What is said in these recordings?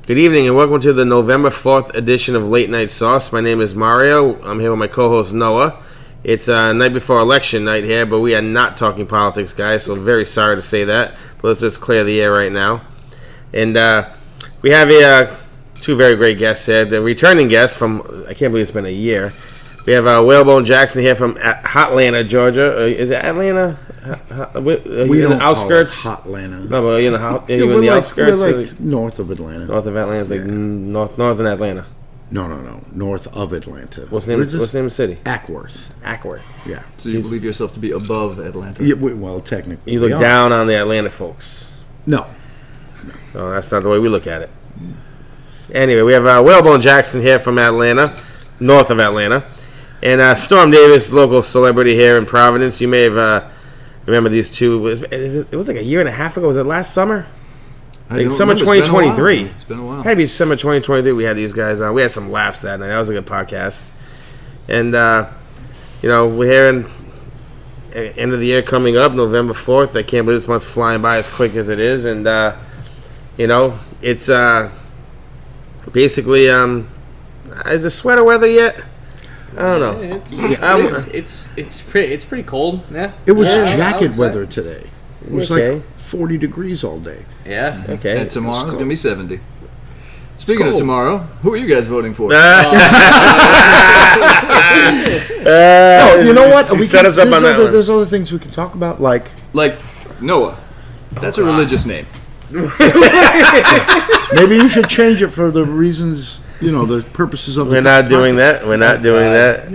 Good evening and welcome to the November 4th edition of Late Night Sauce. My name is Mario. I'm here with my co-host Noah. It's night before election night here, but we are not talking politics, guys, so I'm very sorry to say that. But let's just clear the air right now. And we have two very great guests here. The returning guests from, I can't believe it's been a year. We have Whalebone Jackson here from Hotlanta, Georgia. Is it Atlanta? We don't outskirts? call it Hotlanta. No, but you're in the outskirts? We're like north of Atlanta. North of Atlanta? It's like northern Atlanta. No. North of Atlanta. What's the name of the city? Ackworth. Yeah. So you believe yourself to be above Atlanta? Yeah, well, technically. You look down on the Atlanta folks. No, that's not the way we look at it. Anyway, we have Whalebone Jackson here from Atlanta, north of Atlanta. And Storm Davis, local celebrity here in Providence. You may have remember these two. It was like a year and a half ago. Was it last summer? Summer 2023. It's been a while. Had to be summer 2023. We had these guys on. We had some laughs that night. That was a good podcast. And, we're here end of the year coming up, November 4th. I can't believe this month's flying by as quick as it is. And, it's basically, is it sweater weather yet? I don't know. It's pretty cold. Yeah. it was jacket weather today. It was Okay. like 40 degrees all day. Yeah. Okay. And tomorrow it's cold. going to be 70. Speaking of cold. tomorrow, who are you guys voting for? You know what? Set us up on that one. There's other things we can talk about, like Noah. That's a religious name. maybe you should change it for the reasons, the purposes of. We're not doing that. We're not doing that.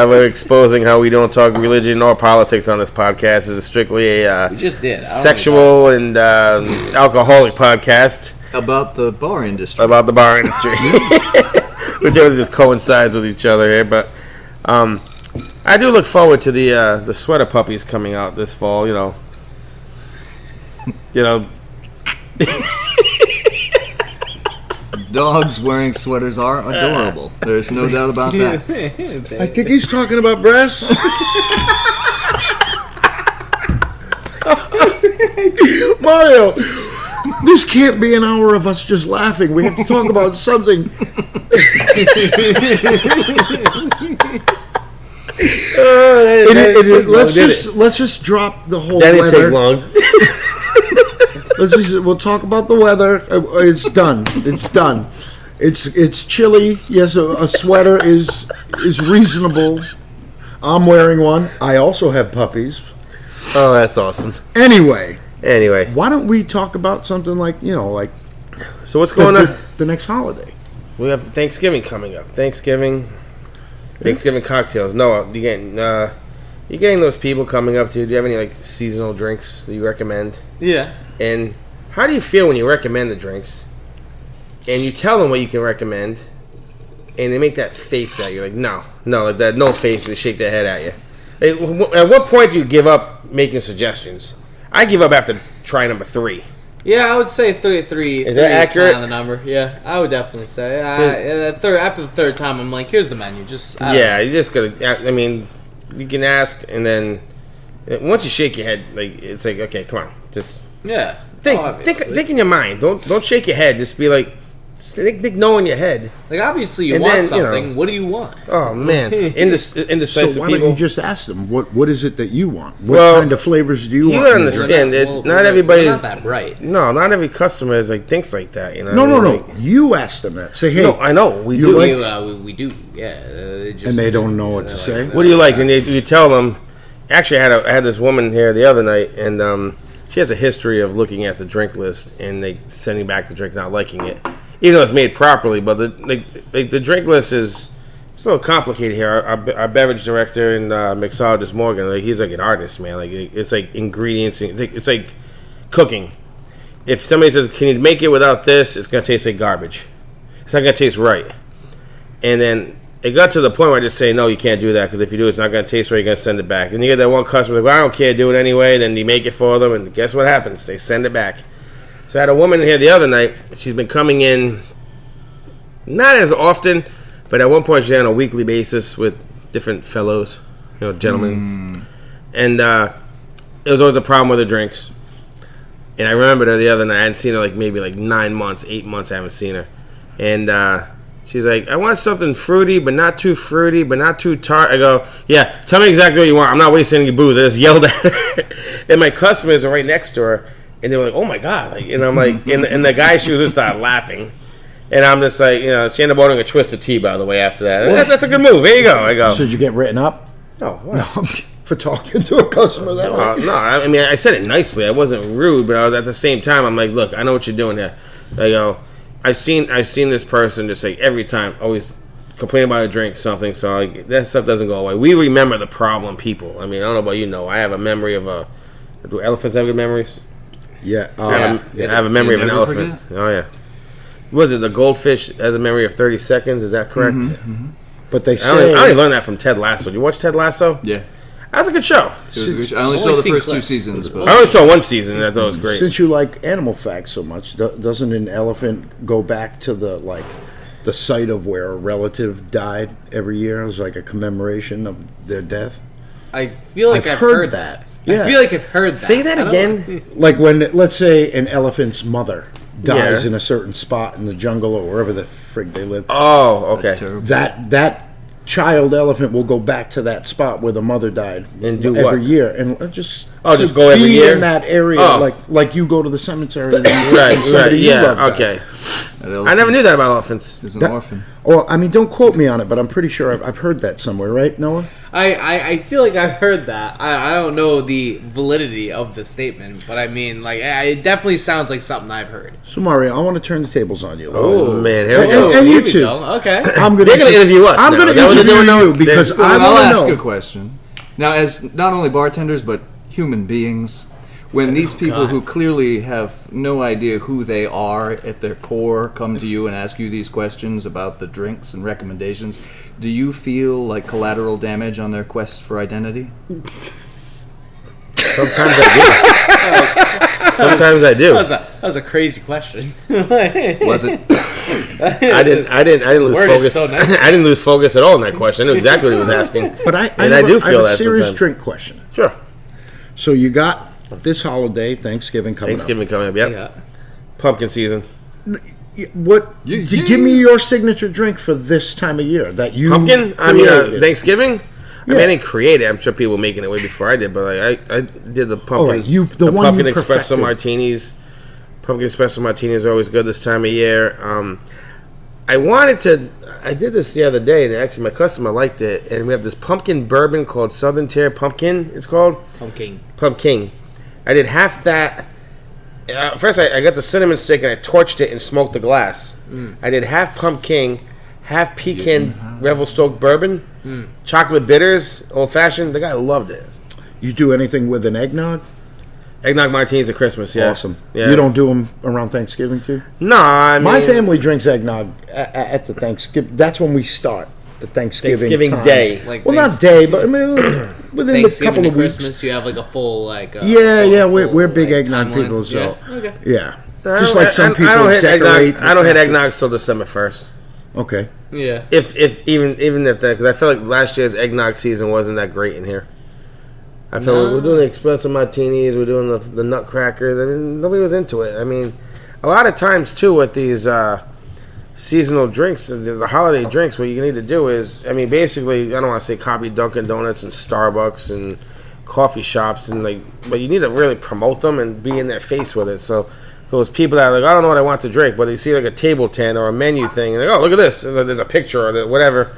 We're exposing how we don't talk religion or politics on this podcast. This is strictly a We just did. sexual and alcoholic podcast About the bar industry. about the bar industry, which just coincides with each other here. But I do look forward to the sweater puppies coming out this fall. Dogs wearing sweaters are adorable. There's no doubt about that. I think he's talking about breasts. Mario, this can't be an hour of us just laughing. We have to talk about something. Let's just drop the whole That didn't weather. take long. We'll talk about the weather. It's done. It's done. It's chilly. Yes, a sweater is reasonable. I'm wearing one. I also have puppies. Oh, that's awesome. Anyway, Why don't we talk about something like so what's going on? The next holiday? We have Thanksgiving coming up. Thanksgiving cocktails. Noah, you getting those people coming up to? Do you have any seasonal drinks that you recommend? Yeah. And how do you feel when you recommend the drinks, and you tell them what you can recommend, and they make that face at you, like no, like that no face, they shake their head at you. At what point do you give up making suggestions? I give up after try number 3. Yeah, I would say 33. Is that accurate? Kind of the number. Yeah, I would definitely say. After the third time, I'm like, here's the menu. Just You just gotta. I mean, you can ask, and then once you shake your head, it's like, okay, come on, just. Yeah. Think in your mind. Don't shake your head. Just be like, think no in your head. Like obviously you And want then, something. What do you want? Oh man, indecisive So why don't people. you just ask them what is it that you want? What Well, kind of flavors do you want? gotta in your drink? understand. Not We're everybody's. not that bright. No, not every customer is thinks like that. No. You ask them that. Say, hey. No, I know we you do. like- We do. Yeah. And they don't know what to say? What do you like? And you tell them. Actually, I had this woman here the other night, and she has a history of looking at the drink list and sending back the drink, not liking it, even though it's made properly. But the drink list is it's a little complicated here. Our beverage director and mixologist Morgan, he's like an artist, man. It's like ingredients. It's like cooking. If somebody says, "Can you make it without this?" It's gonna taste like garbage. It's not gonna taste right. And then it got to the point where I just say, no, you can't do that, because if you do, it's not going to taste right. You're going to send it back. And you get that one customer like, well, I don't care, do it anyway. Then you make it for them, and guess what happens? They send it back. So I had a woman here the other night. She's been coming in not as often, but at one point she's on a weekly basis with different fellows, gentlemen. And it was always a problem with the drinks. And I remembered her the other night. I hadn't seen her like maybe like 9 months, 8 months. I haven't seen her. And she's like, I want something fruity, but not too fruity, but not too tart. I go, yeah, tell me exactly what you want. I'm not wasting any booze. I just yelled at her. And my customers are right next to her. And they were like, oh, my God. Like, and I'm like, and the guy she was with started laughing. And I'm just like, she ended up ordering a Twisted Tea, by the way, after that. That's a good move. Here you go. I go. So did you get written up? No, what? No, for talking to a customer that way. No, I mean, I said it nicely. I wasn't rude, but I was at the same time, I'm like, look, I know what you're doing here. I go, I've seen this person just like every time, always complain about a drink, something. So like, that stuff doesn't go away. We remember the problem people. I mean, I don't know about you, I have a memory of a. Do elephants have good memories? Yeah. I have a memory of an elephant. Forget? Oh yeah. Was it the goldfish has a memory of 30 seconds? Is that correct? Mm-hmm. But they say I only learned that from Ted Lasso. Did you watch Ted Lasso? Yeah. That's a good show. I only saw the first 2 seasons. But I only saw 1 season, and I thought it was great. Since you like animal facts so much, doesn't an elephant go back to the site of where a relative died every year? It was like a commemoration of their death. I feel like I've heard that. Yes. I feel like I've heard that. Say that again. Like when, let's say, an elephant's mother dies in a certain spot in the jungle or wherever the frig they live. Oh, okay. That's terrible. That child elephant will go back to that spot where the mother died and do every what? year and just just go every year in that area like you go to the cemetery and right yeah okay. I never knew that about elephants. He's an orphan. Well, I mean, don't quote me on it, but I'm pretty sure I've heard that somewhere, right, Noah? I feel like I've heard that. I don't know the validity of the statement, but I mean, like, it definitely sounds like something I've heard. So, Mario, I want to turn the tables on you. Oh man, here we go. And Here you we too. go. Okay. They're going to interview us. I'm going to interview you because I want to know. I'll ask a question. Now, as not only bartenders, but human beings, when these people who clearly have no idea who they are at their core come to you and ask you these questions about the drinks and recommendations, do you feel like collateral damage on their quest for identity? Sometimes I do. Sometimes I do. That was a crazy question. Was it? I didn't lose focus. So nice. I didn't lose focus at all in that question. I knew exactly what he was asking. But I do feel have that a serious sometimes. drink question. Sure. So you got this holiday, Thanksgiving coming Coming up. Yep. Yeah. Pumpkin season. up. Give me your signature drink for this time of year that you Pumpkin? I mean, Thanksgiving? I mean, Yeah. I didn't create it. I'm sure people were making it way before I did, but like, I did the pumpkin. right, the one pumpkin you espresso perfected. martinis. Pumpkin espresso martinis are always good this time of year. I wanted to. I did this the other day, and actually, my customer liked it. And we have this pumpkin bourbon called Southern Tier Pumpkin. It's called Pumpkin. I did half that. First, I got the cinnamon stick and I torched it and smoked the glass. I did half pumpkin, half pecan Revel-Stoked bourbon, chocolate bitters, old fashioned. The guy loved it. You do anything with an eggnog? Eggnog martinis at Christmas, yeah. Awesome. Yeah. You don't do them around Thanksgiving too? No, I mean, My family drinks eggnog at the Thanksgiving. That's when we start the Thanksgiving time. Day. Like Well, not day, but I mean within a Thanksgiving couple to of weeks. Christmas, you have like a full We're big like, eggnog timeline. people, so Yeah. Okay. yeah. I Just don't- like some I people don't hit decorate. eggnog. I don't hit eggnog till December 1st. Okay. Yeah. If even if that, because I feel like last year's eggnog season wasn't that great in here. I feel like we're doing the espresso martinis, we're doing the nutcrackers. I mean, nobody was into it. I mean, a lot of times too with these seasonal drinks, the holiday drinks, what you need to do is, I mean, basically, I don't want to say copy Dunkin' Donuts and Starbucks and coffee shops and like, but you need to really promote them and be in their face with it. So those people that are like, I don't know what I want to drink, but they see like a table tent or a menu thing, and they go, oh, look at this. And there's a picture or whatever,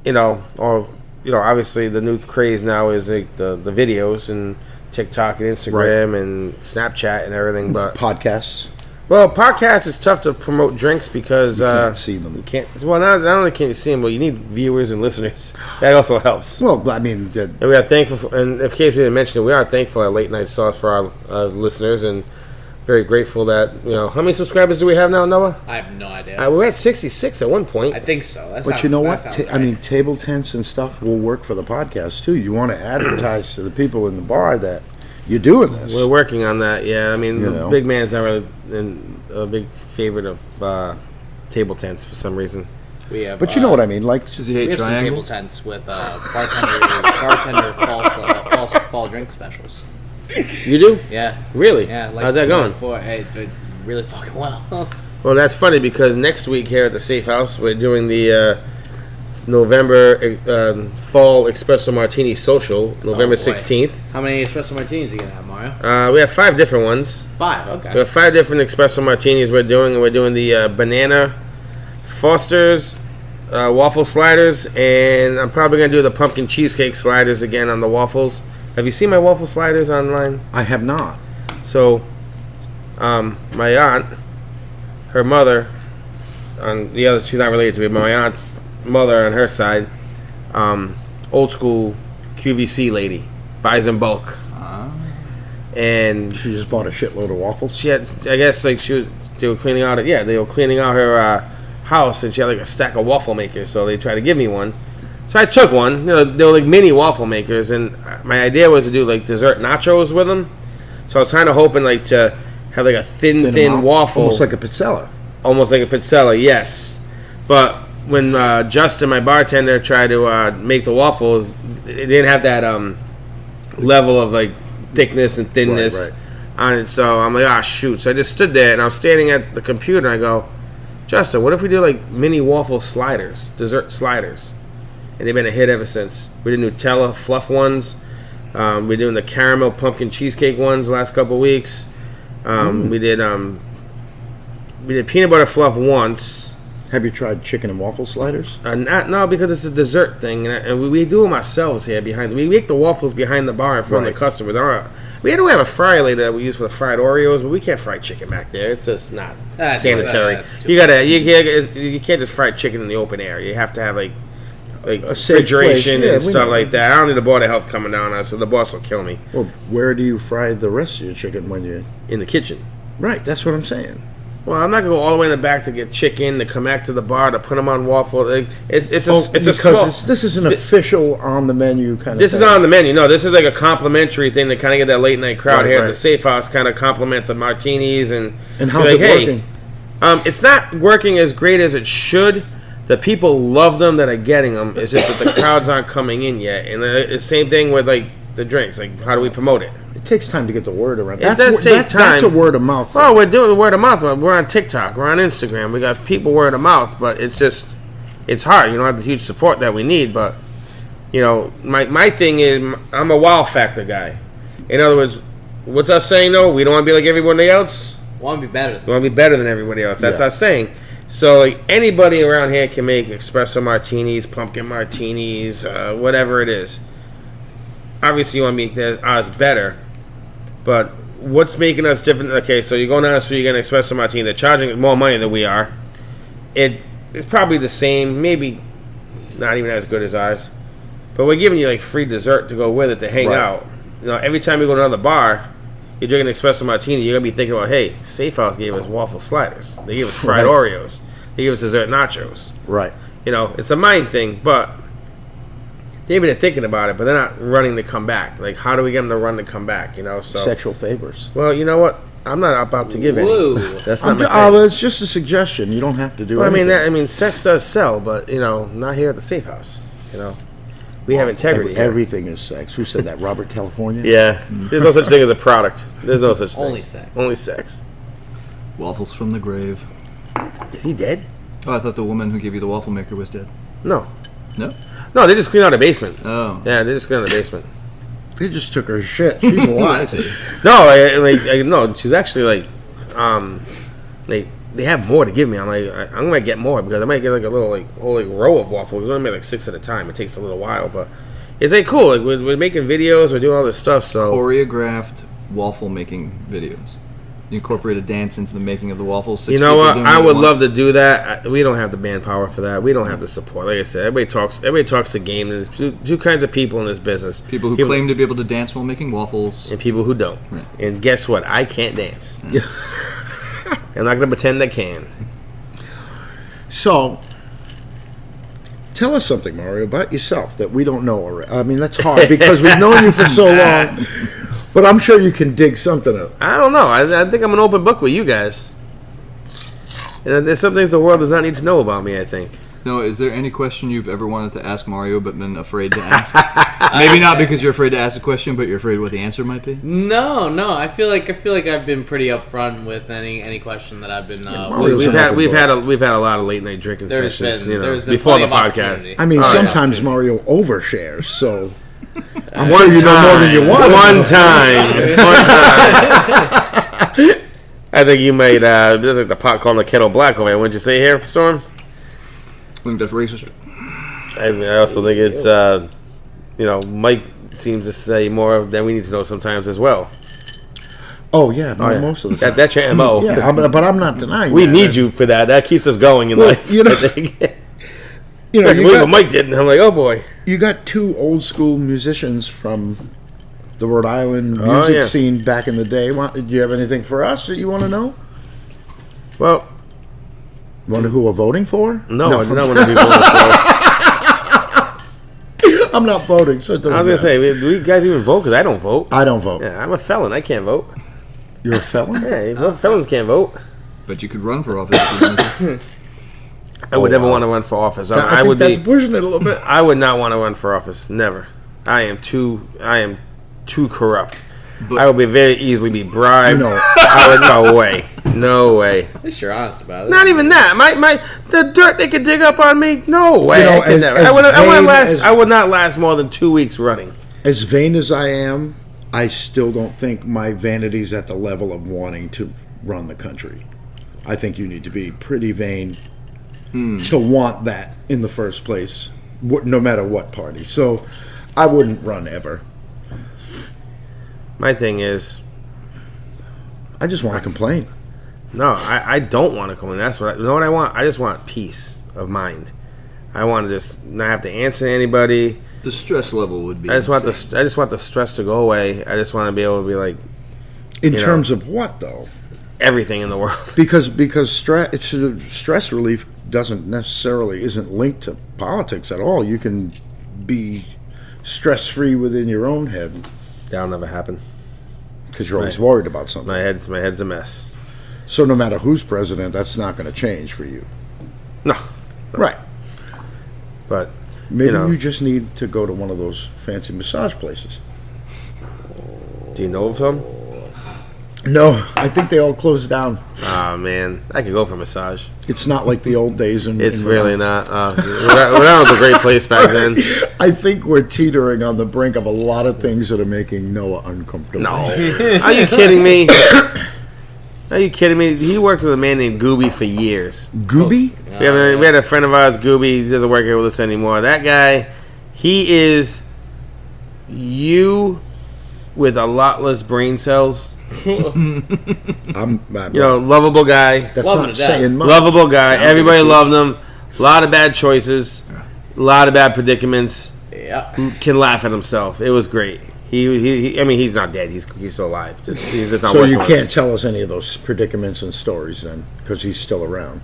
or obviously the new craze now is like the videos and TikTok and Instagram and Snapchat and everything. But Podcasts. well, podcasts is tough to promote drinks because Can't see them. you can't. Well, not only can you see them, but you need viewers and listeners. That also helps. Well, I mean, And we are thankful, and in case we didn't mention it, we are thankful at Late Night Sauce for our listeners, and very grateful that, how many subscribers do we have now, Noah? I have no idea. We were at 66 at one point. I think so. but you know what? Right. I mean, table tents and stuff will work for the podcast too. You want to advertise to the people in the bar that you're doing this. We're working on that, yeah. I mean, You the know. big man's not really a big favorite of table tents for some reason. We have, But you know what I mean, like Does he we hate have some table triangles? tents with bartender fall drink specials. You do? Yeah. Really? Yeah. How's that going? Really fucking well. Well, that's funny because next week here at the Safe House, we're doing the November Fall Espresso Martini Social, November 16th. How many espresso martinis are you gonna have, Mario? We have 5 different ones. 5. Okay. We have 5 different espresso martinis we're doing. We're doing the banana Foster's waffle sliders, and I'm probably going to do the pumpkin cheesecake sliders again on the waffles. Have you seen my waffle sliders online? I have not. So, my aunt, her mother, on the other, she's not related to me, but my aunt's mother on her side, old school QVC lady, buys in bulk. And She just bought a shitload of waffles. she had, I guess, like they were cleaning out her house, and she had like a stack of waffle makers, so they tried to give me one. So I took one. They were like mini waffle makers, and my idea was to do like dessert nachos with them. So I was kind of hoping like to have like a thin waffle, almost like a pizzella. almost like a pizzella, yes. But when Justin, my bartender, tried to make the waffles, it didn't have that level of like thickness and thinness Right. on it. So I'm like, shoot. So I just stood there, and I was standing at the computer, and I go, Justin, what if we do like mini waffle sliders, dessert sliders? And they've been a hit ever since. We did Nutella fluff ones. We're doing the caramel pumpkin cheesecake ones the last couple of weeks. We did peanut butter fluff once. Have you tried chicken and waffle sliders? No, because it's a dessert thing, and we do them ourselves here behind. We make the waffles behind the bar in front of the customers. We do have a fryer later that we use for the fried Oreos, but we can't fry chicken back there. It's just not sanitary. You can't just fry chicken in the open air. You have to have like A safe refrigeration place. Yeah, and we stuff know. like that. I don't need the Board of Health coming down on us, so the boss will kill me Well, where do you fry the rest of your chicken when you... in the kitchen. Right, that's what I'm saying. Well, I'm not gonna go all the way in the back to get chicken, to come back to the bar to put them on waffle. It's a because small. this is an official on the menu kind of This thing. is not on the menu. No, this is like a complimentary thing to kind of get that late night crowd Right, here at right. the Safe House, kind of compliment the martinis and how's be like, it working? It's not working as great as it should. The people love them that are getting them. It's just that the crowds aren't coming in yet. And it's the same thing with like the drinks. Like, how do we promote it? It takes time to get the word around. It does take time. That's a word of mouth thing. Well, we're doing the word of mouth. We're on TikTok. We're on Instagram. We got people word of mouth, but it's hard. You don't have the huge support that we need. But my thing is, I'm a wow factor guy. In other words, what's us saying though? We don't want to be like everybody else. Want to be better. We want to be better than everybody else. That's Yeah. us saying. So like anybody around here can make espresso martinis, pumpkin martinis, whatever it is. Obviously, you want to make ours better. But what's making us different? Okay, so you're going down the street, you're getting an espresso martini. They're charging more money than we are. It's probably the same, maybe not even as good as ours. But we're giving you like free dessert to go with it to hang Right. out. Every time you go to another bar, you're drinking an espresso martini, you're gonna be thinking about, hey, Safe House gave us waffle sliders. They gave us fried Right. Oreos. They gave us dessert nachos. Right. It's a mind thing, but maybe they're thinking about it, but they're not running to come back. Like, how do we get them to run to come back? So Sexual favors. well, you know what? I'm not about to give any. Whoa. That's not my thing. It's just a suggestion. You don't have to do Well, anything. sex does sell, but not here at the Safe House. We have integrity. here. Everything is sex. Who said that? Robert California? Yeah, there's no such thing as a product. There's no such thing. Only sex. Only sex. Waffles from the grave. Is he dead? Oh, I thought the woman who gave you the waffle maker was dead. No, No? they just cleaned out a basement. Oh. Yeah, they just cleaned out a basement. They just took her shit. She's I alive. see. No, no, she's actually like, they have more to give me. I'm like, I'm gonna get more because I might get like a little whole row of waffles. We only make like 6 at a time. It takes a little while, but it's like cool. Like we're making videos, we're doing all this stuff. So Choreographed waffle making videos. You incorporate a dance into the making of the waffles. 6 you know people what? doing I it would at love to once. do that. We don't have the manpower for that. We don't have the support. Like I said, everybody talks the game. There's two kinds of people in this business. People who claim to be able to dance while making waffles. and people who don't. Right. And guess what? I can't dance. I'm not gonna pretend I can. So, tell us something, Mario, about yourself that we don't know already. I mean, that's hard because we've known you for so long. But I'm sure you can dig something up. I don't know. I think I'm an open book with you guys. And there's some things the world does not need to know about me, I think. No, is there any question you've ever wanted to ask Mario but been afraid to ask? Maybe not because you're afraid to ask a question, but you're afraid what the answer might be. No. I feel like I've been pretty upfront with any question that I've been. We've had a lot of late night drinking sessions. There's been before the plenty of podcast. opportunity. I mean, Oh, sometimes Mario overshares, so One you know more than you want. One time. I think you made this like the pot calling the kettle black over. What'd you say here, Storm? I think that's racist. I also think it's Mike seems to say more than we need to know sometimes as well. Oh yeah, most of the time. That's your MO. Yeah, but I'm not denying. We that. need you for that. That keeps us going in life. You know, I think. you know, I believe what Mike did, and I'm like, oh boy. You got two old school musicians from the Rhode Island music scene back in the day. Do you have anything for us that you want to know? Well, wonder who we're voting for? No, I do not want to be voting for. I'm not voting, so it doesn't I was matter. gonna say, do you guys even vote? Because I don't vote. I don't vote. Yeah, I'm a felon. I can't vote. You're a felon? Yeah, felons can't vote. But you could run for office. If you wanted to. I would never want to run for office. I think that's pushing it a little bit. I would not want to run for office. Never. I am too corrupt. But, I would very easily be bribed. No. I would no way. At least you're honest about it. Not even that. The dirt they could dig up on me. No way. You know, I could never. I would not last more than 2 weeks running. As vain as I am, I still don't think my vanity's at the level of wanting to run the country. I think you need to be pretty vain to want that in the first place, no matter what party. So I wouldn't run ever. My thing is, I just want to complain. no, I don't want to complain. That's what you know what I want. I just want peace of mind. I want to just not have to answer anybody. the stress level would be. I just want insane. the stress to go away. I just want to be able to be like In terms of what, though? everything in the world. Because stress relief isn't linked to politics at all. You can be stress-free within your own head That'll never happen. because you're always worried about something. My head's a mess. So no matter who's president, that's not going to change for you. No, Right. but Maybe know. you just need to go to one of those fancy massage places. do you know of some? No, I think they all closed down. Oh man, I could go for a massage. It's not like the old days. It's really not. Rhode Island was a great place back then. I think we're teetering on the brink of a lot of things that are making Noah uncomfortable. No, are you kidding me? Are you kidding me? He worked with a man named Gooby for years. Gooby? We had a friend of ours, Gooby. He doesn't work here with us anymore. That guy, he is you with a lot less brain cells. Lovable guy. That's Love him not to death. saying much. Lovable guy. Sounds like Everybody a bitch. loved him. A lot of bad choices. A lot of bad predicaments. Yeah. Can laugh at himself. It was great. He I mean, he's not dead. He's still alive. He's just not So working you with can't us. tell us any of those predicaments and stories then, because he's still around.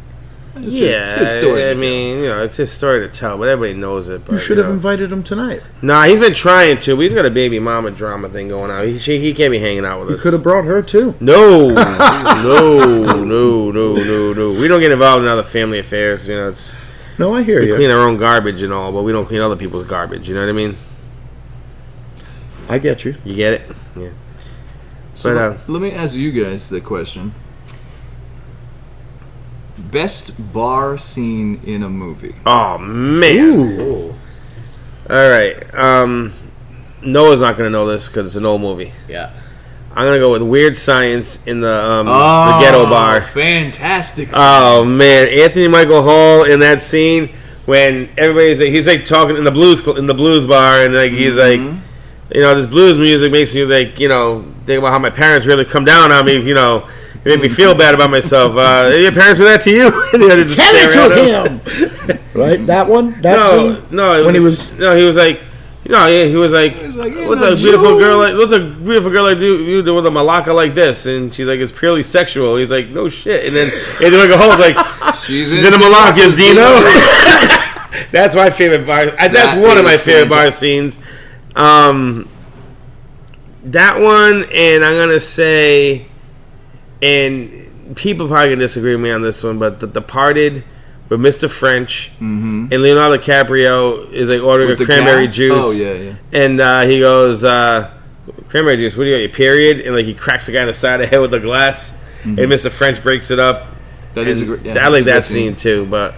Yeah, it's his story to I tell. mean, it's his story to tell, but everybody knows it. But, You should have invited him tonight. Nah, he's been trying to. But he's got a baby mama drama thing going on. He can't be hanging out with You us. could have brought her too. No. We don't get involved in other family affairs. It's No, I hear we you. clean our own garbage and all, but we don't clean other people's garbage. You know what I mean? I get you. You get it? Yeah. So But, let me ask you guys the question. Best bar scene in a movie. Oh man. Ooh. All right. Noah's not gonna know this because it's an old movie. Yeah. I'm gonna go with Weird Science in the ghetto bar. Fantastic. Oh man, Anthony Michael Hall in that scene when he's like talking in the blues bar, and like he's like, this blues music makes me like think about how my parents really come down on me. It made me feel bad about myself. Your parents do that to you? Just Tell stare at it to him. Right, that one. That scene? He was like. He was like, what's a beautiful girl like you do with a malacca like this? And she's like, it's purely sexual. He's like, no shit. And then Anthony Michael Hall's like, she's in the malaccas, do you know? That's my favorite bar. That's one of my favorite bar scenes. That one, and I'm gonna say, and people probably can disagree with me on this one, but The Departed, with Mr. French, and Leonardo DiCaprio is like ordering With a the cranberry gas? juice. Oh, yeah. And he goes, cranberry juice, what do you got, your period? And like he cracks the guy in the side of the head with the glass, and Mr. French breaks it up. That is a great. Yeah, I like that good scene too, but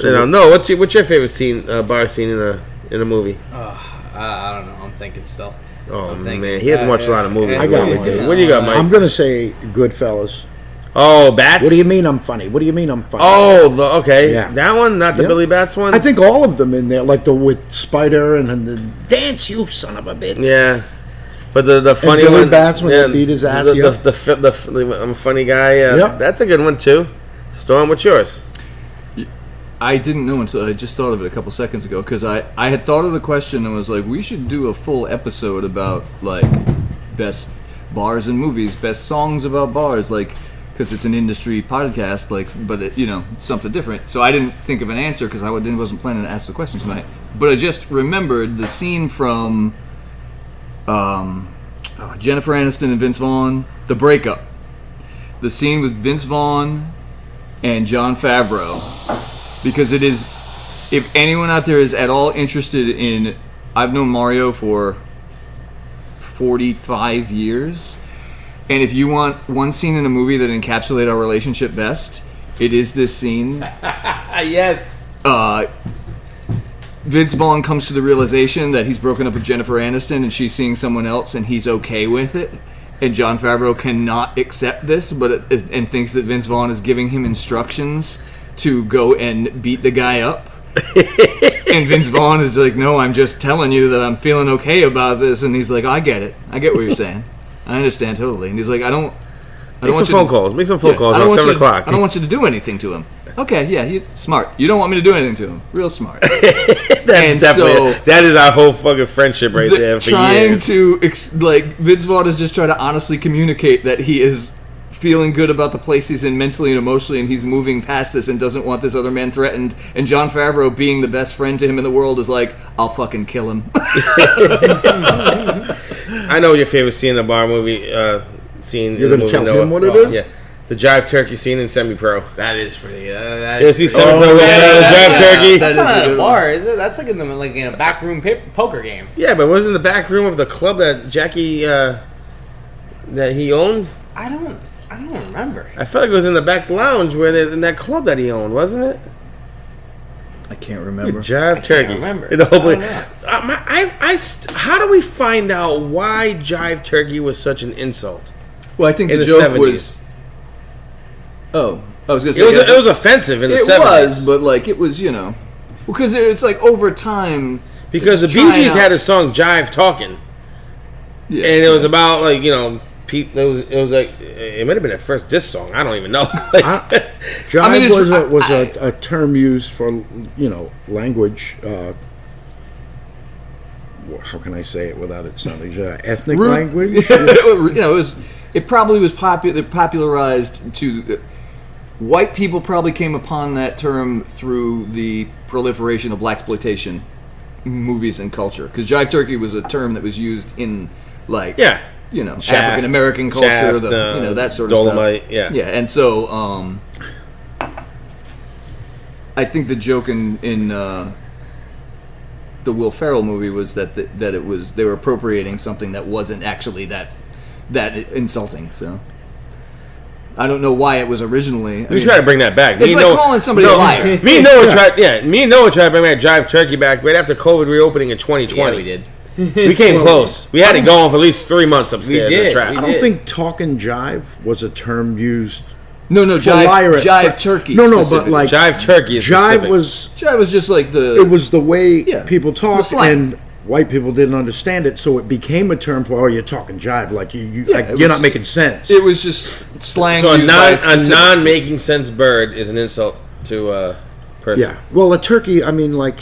no. What's your favorite scene, bar scene in a movie? I don't know. I'm thinking still. Oh I'm thinking, man, he hasn't watched a lot of movies. I got What one. do you- What do you got, Mike? I'm gonna say Goodfellas. Oh, Bats. What do you mean I'm funny? What do you mean I'm funny? Oh, okay. Yeah. That one, not the Yep. Billy Bats one. I think all of them in there, like the with Spider and the dance, you son of a bitch. Yeah, but the funny Billy one, Bats when they beat his ass, The, yep. I'm a funny guy. Yep. That's a good one too. Storm, what's yours? I didn't know until I just thought of it a couple seconds ago because I had thought of the question and was like, we should do a full episode about like best bars and movies, best songs about bars, like because it's an industry podcast, like, but it, it's something different. So I didn't think of an answer because I wasn't planning to ask the question tonight. But I just remembered the scene from Jennifer Aniston and Vince Vaughn, The Breakup. The scene with Vince Vaughn and Jon Favreau. Because it is, if anyone out there is at all interested in, I've known Mario for 45 years, and if you want one scene in a movie that encapsulates our relationship best, it is this scene. Yes. Vince Vaughn comes to the realization that he's broken up with Jennifer Aniston and she's seeing someone else and he's okay with it. And Jon Favreau cannot accept this, and thinks that Vince Vaughn is giving him instructions to go and beat the guy up. And Vince Vaughn is like, no, I'm just telling you that I'm feeling okay about this. And he's like, I get it. I get what you're saying. I understand totally. And he's like, I don't Make some want you phone to- calls. Make some phone Yeah, calls I don't at want 7 you to- o'clock. I don't want you to do anything to him. Okay, yeah, smart. You don't want me to do anything to him. Real smart. That's and definitely so- that is our whole fucking friendship right there for trying years. to Vince Vaughn is just trying to honestly communicate that he is feeling good about the place he's in mentally and emotionally, and he's moving past this and doesn't want this other man threatened. And Jon Favreau, being the best friend to him in the world, is like, I'll fucking kill him. I know your favorite scene in the bar movie. Scene. You're in the gonna movie, tell Noah. him what it is? Yeah, the Jive Turkey scene in Semi Pro. That is pretty. You see Semi Pro with Jive Turkey? That's That is not a a good bar, is it? That's like in a backroom poker game. Yeah, but wasn't the back room of the club that Jackie that he owned? I don't remember. I felt like it was in the back lounge in that club that he owned, wasn't it? I can't remember. Jive Turkey. remember. In the whole I don't place. How do we find out why Jive Turkey was such an insult? Well, I think In the the joke 70s. was. Oh, I was gonna say It was offensive in the it 70s. was, but like it was, because it's like over time. Because the it's Bee trying Gees out- had a song Jive Talking. Yeah. And it was about like, it was like it might have been their first diss song. I don't even know. Jive I mean, it's- was a term used for language. How can I say it without it sounding ethnic language? it probably was popularized to white people. Probably came upon that term through the proliferation of blaxploitation movies and culture. Because Jive Turkey was a term that was used in Yeah. Shaft, African American culture, Shaft, that sort of Dolomite, stuff. yeah. Yeah, and so I think the joke in the Will Ferrell movie was that it was they were appropriating something that wasn't actually that insulting. So I don't know why it was originally. We try to bring that back. It's like calling somebody a liar. Me and Noah tried. Yeah, me and Noah tried to bring that Jive Turkey back right after COVID reopening in 2020. Yeah, we did. We came close. We had it going for at least 3 months upstairs. We in the did. trap. I don't think talking jive was a term used. No, for liar at Jive first. Turkey. No, but specifically. like Jive Turkey is jive specific. Jive was just like it was the way Yeah, people the talked, slang. and white people didn't understand it, so it became a term for you're talking jive, like it you're was- not making sense. It was just slang. So used by a specific- non-making sense bird is an insult to a person. Yeah. Well, a turkey. I mean, like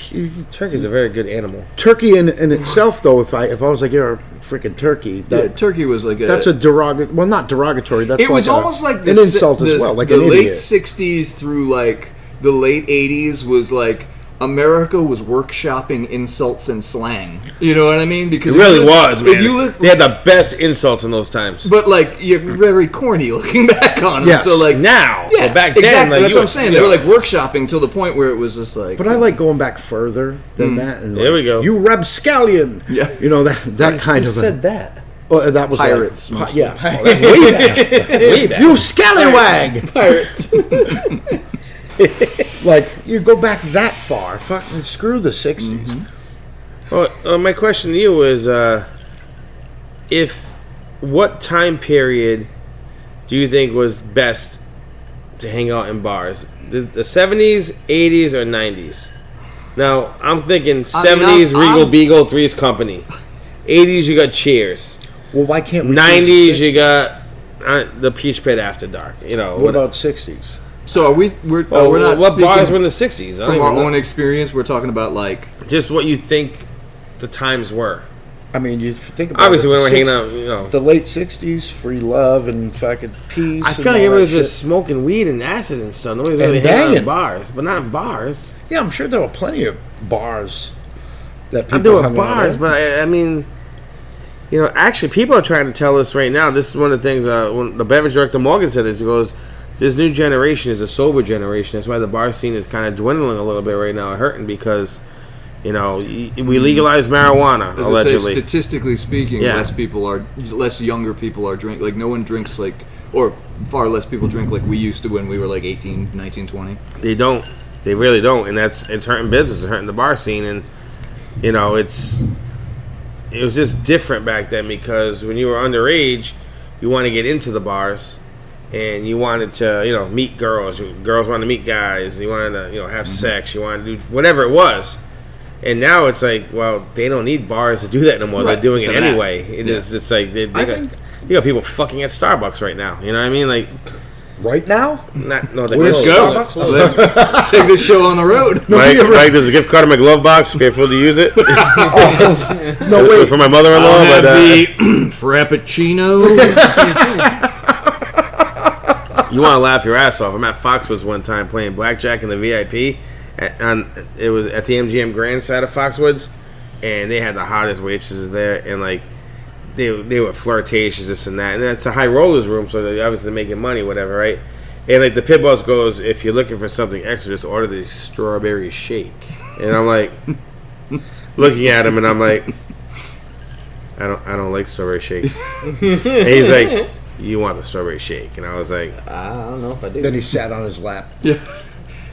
Turkey's a very good animal. turkey in itself, though. If I was like, you're a freaking turkey, Yeah, that, turkey was like that's a derogatory. Well, not derogatory. That's It was like almost like an insult as well, like the an late idiot. '60s through like the late '80s was like America was workshopping insults and slang. You know what I mean? Because It really was, man. If you look, they had the best insults in those times. but like you're very corny looking back on it. Yes. So like Now, yeah, but back then, exactly. like, That's you what I'm saying. They were like workshopping till the point where it was just like. But I like going back further than that. And There we go. You rapscallion. Yeah. You know, that kind Who of said that? Oh, that was Pirates, Like, mostly. yeah. Oh, that's way back. That's way back. You scallywag. Pirates. Like, you go back that far. Fucking screw the 60s. Well, my question to you is, what time period do you think was best to hang out in bars? The 70s, 80s, or 90s? Now, I'm thinking 70s, Regal Beagle, Three's Company. 80s, you got Cheers. Well, why can't we 90s, you got the Peach Pit After Dark. You know, What about 60s? So are we? We're not what speaking bars were in the 60s? I don't from even our know. own experience. We're talking about like Just what you think the times were. I mean, you think about Obviously, it, when the we're hanging 60s out, you know. The late 60s, free love and fucking peace. I and feel like all everybody that was just shit. smoking weed and acid and stuff. Nobody's And really hanging out in banging. bars, but not in bars. Yeah, I'm sure there were plenty of bars that people I do hung with out bars, at. but I mean, you know, actually, people are trying to tell us right now. This is one of the things. When the beverage director Morgan said this, he goes, "This new generation is a sober generation. That's why the bar scene is kind of dwindling a little bit right now, and hurting because, you know, we legalized marijuana as I say, allegedly. statistically speaking, Yeah. less younger people are drink. Like no one drinks like, or far less people drink like we used to when we were like 18, 19, 20. They don't. They really don't, and it's hurting business. It's hurting the bar scene, and you know, it was just different back then because when you were underage, you want to get into the bars, and you wanted to, you know, meet girls. Girls wanted to meet guys. You wanted to, you know, have sex. You wanted to do whatever it was. And now it's like, well, they don't need bars to do that no more. Right. They're doing So it that- anyway. It's like they I got, think- you got people fucking at Starbucks right now. You know what I mean? Like, Right now? let's go. Starbucks? Let's take this show on the road. Mike, you're right. there's a gift card in my glove box. Fearful to use it. No, It was wait. for my mother-in-law, but Frappuccino. you want to laugh your ass off. I'm at Foxwoods one time playing blackjack in the VIP. It was at the MGM Grand side of Foxwoods, and they had the hottest waitresses there, and like they were flirtatious, this and that. And it's a high rollers room, so they're obviously making money, whatever, right? And like the pit boss goes, if you're looking for something extra, just order the strawberry shake. And I'm like, looking at him, and I'm like, I don't like strawberry shakes. And he's like, you want the strawberry shake? And I was like, I don't know if I do. Then he sat on his lap.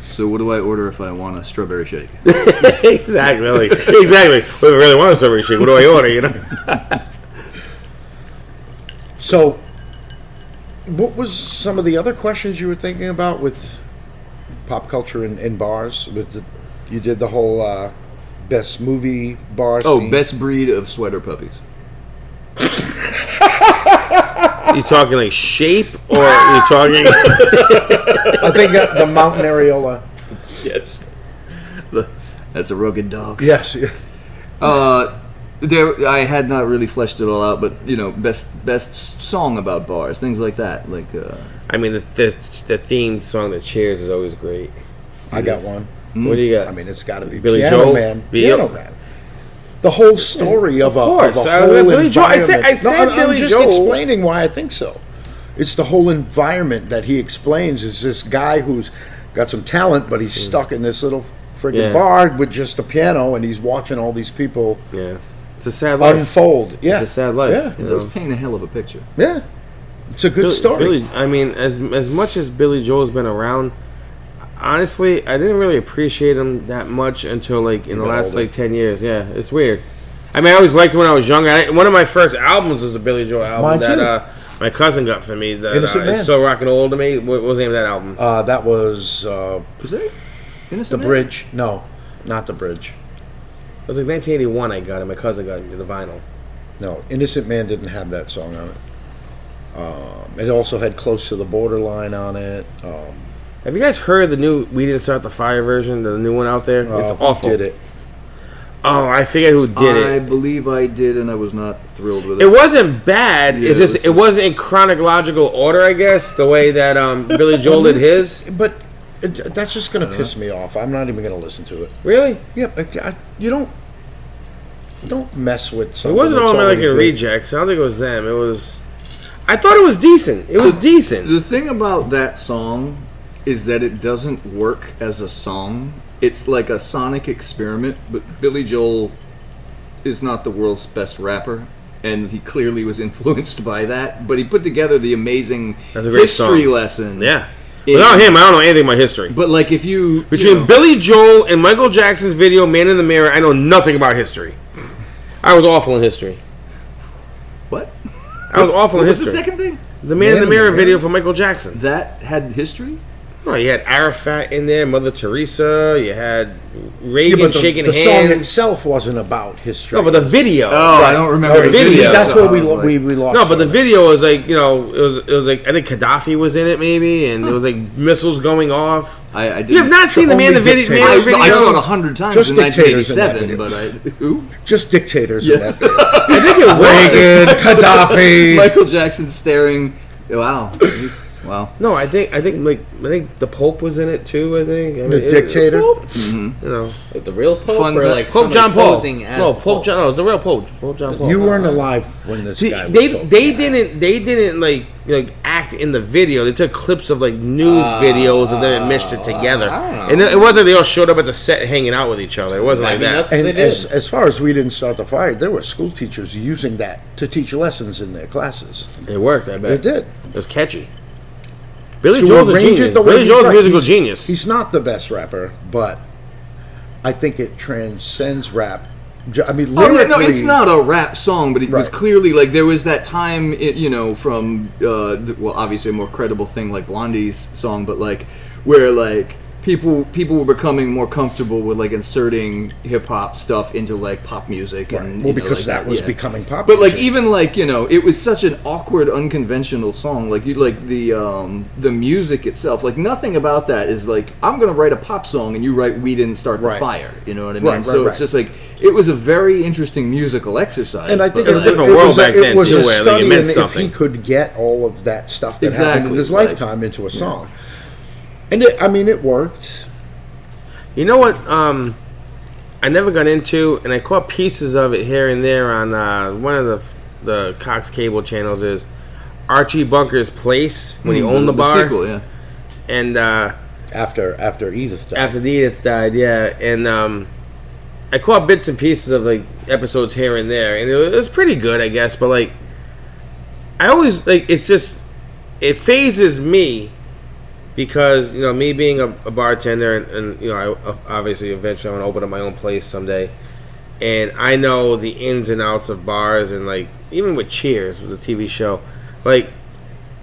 So what do I order if I want a strawberry shake? exactly. Like, exactly. Well, if I really want a strawberry shake, what do I order? You know. So, what was some of the other questions you were thinking about with pop culture in bars? You did the whole best movie bar Oh, scene. best breed of sweater puppies. You talking like shape, or you talking? I think the Mountain Areola. Yes. That's a rugged dog. Yes. Yeah. I had not really fleshed it all out, but you know, best song about bars, things like that. Like, I mean, the theme song, "The Cheers," is always great. I got one. What do you got? I mean, it's got to be Billy Piano Joel? Man. Billy- Piano Man. The whole story of course. a I was whole at Billy Joel. I said environment. I'm Billy just Joel. explaining why I think so. It's the whole environment that he explains. Is this guy who's got some talent, but he's stuck in this little friggin' Yeah. bar with just a piano, and he's watching all these people Yeah, it's a sad life. unfold. Yeah, It's a sad life. Yeah, it you does know. paint a hell of a picture. yeah. It's a good story. Billy, I mean, as much as Billy Joel's been around, honestly, I didn't really appreciate him that much until like in the got last older. like 10 years. Yeah, it's weird. I mean, I always liked him when I was younger. One of my first albums was a Billy Joel album Mine too. that my cousin got for me. That Innocent Man. It's So Rock and Roll to Me. What was the name of that album? That was Was that the Innocent Man? bridge. No, not the bridge. It was like 1981. I got it. My cousin got me the vinyl. No, Innocent Man didn't have that song on it. It also had Close to the Borderline on it. Have you guys heard the new "We Didn't Start the Fire" version? The new one out there. It's who awful. Did it? Oh, I forget who did I it. believe I did, and I was not thrilled with it. It wasn't bad. Yeah, it's it just was it wasn't in chronological order, I guess, the way that Billy Joel did his. But That's just going to piss me off. I'm not even going to listen to it. Really? Yeah, but you don't mess with It something. wasn't that's All already American big. Rejects. I don't think it was them. It was. I thought it was decent. It was decent. The thing about that song is that it doesn't work as a song. It's like a sonic experiment, but Billy Joel is not the world's best rapper, and he clearly was influenced by that, but he put together the amazing That's a great history song. lesson. Yeah. Without him, I don't know anything about history. But like if you... Between Billy Joel and Michael Jackson's video, Man in the Mirror, I know nothing about history. I was awful in history. What? I was awful in What was history. the second thing? The Man in the Mirror video for Michael Jackson. That had history? Oh, you had Arafat in there, Mother Teresa. You had Yeah, Reagan but shaking the song hands. itself wasn't about history. No, but the video. Oh, I don't remember Okay, the video. That's so where I was like- we lost. No, but the from it. video was like, it was like, I think Gaddafi was in it maybe, and there was like missiles going off. I didn't. You have not seen the Man in the only video? dictators. Man in the video? I saw it 100 times Just in dictators in that 1987, but who? Just dictators Yes. in that video. I think it was. Reagan, Gaddafi. Michael Jackson staring. Wow. Wow. No, I think the Pope was in it too. I think The dictator? You know, Like the real Pope Fun or fact. like Pope somebody John Paul. posing as No, the Pope John. No, the real Pope. Pope John Paul. You weren't alive when this See, guy was they Pope. didn't like act in the video. They took clips of like news videos and then meshed it together. I don't know. And it wasn't they all showed up at the set hanging out with each other. It wasn't I like mean, that. that's- And They did. as far as we didn't start the fire, there were school teachers using that to teach lessons in their classes. It worked. I bet They did. It was catchy. Billy To Joel's a arrange genius. it the way Billy he- Joel's a right, musical he's- genius. He's not the best rapper, but I think it transcends rap. I mean, Oh, lyrically, no, it's not a rap song, but it was Right. clearly like there was that time, from well, obviously a more credible thing like Blondie's song, but like where like people were becoming more comfortable with like inserting hip hop stuff into like pop music, Right. and Well, you know, because like that was yeah. becoming popular. But like even like it was such an awkward, unconventional song. Like you like the music itself, like nothing about that is like I'm gonna write a pop song and you write "We Didn't Start the Right. Fire." You know what I mean? Right, So right, it's just like it was a very interesting musical exercise. And I think but, It was a like, different world back it then, was too, a where, like, it study meant in if something. he could get all of that stuff that happened Exactly, in his like- lifetime into a song. And it worked. You know what? I never got into, and I caught pieces of it here and there on one of the Cox cable channels. Is Archie Bunker's Place when he owned the bar, sequel, yeah. and After Edith died. after Edith died, yeah, and I caught bits and pieces of like episodes here and there, and it was pretty good, I guess. But like, I always like it phases me. Because, me being a bartender and I obviously eventually I want to open up my own place someday. And I know the ins and outs of bars and, like, even with Cheers, with the TV show, like,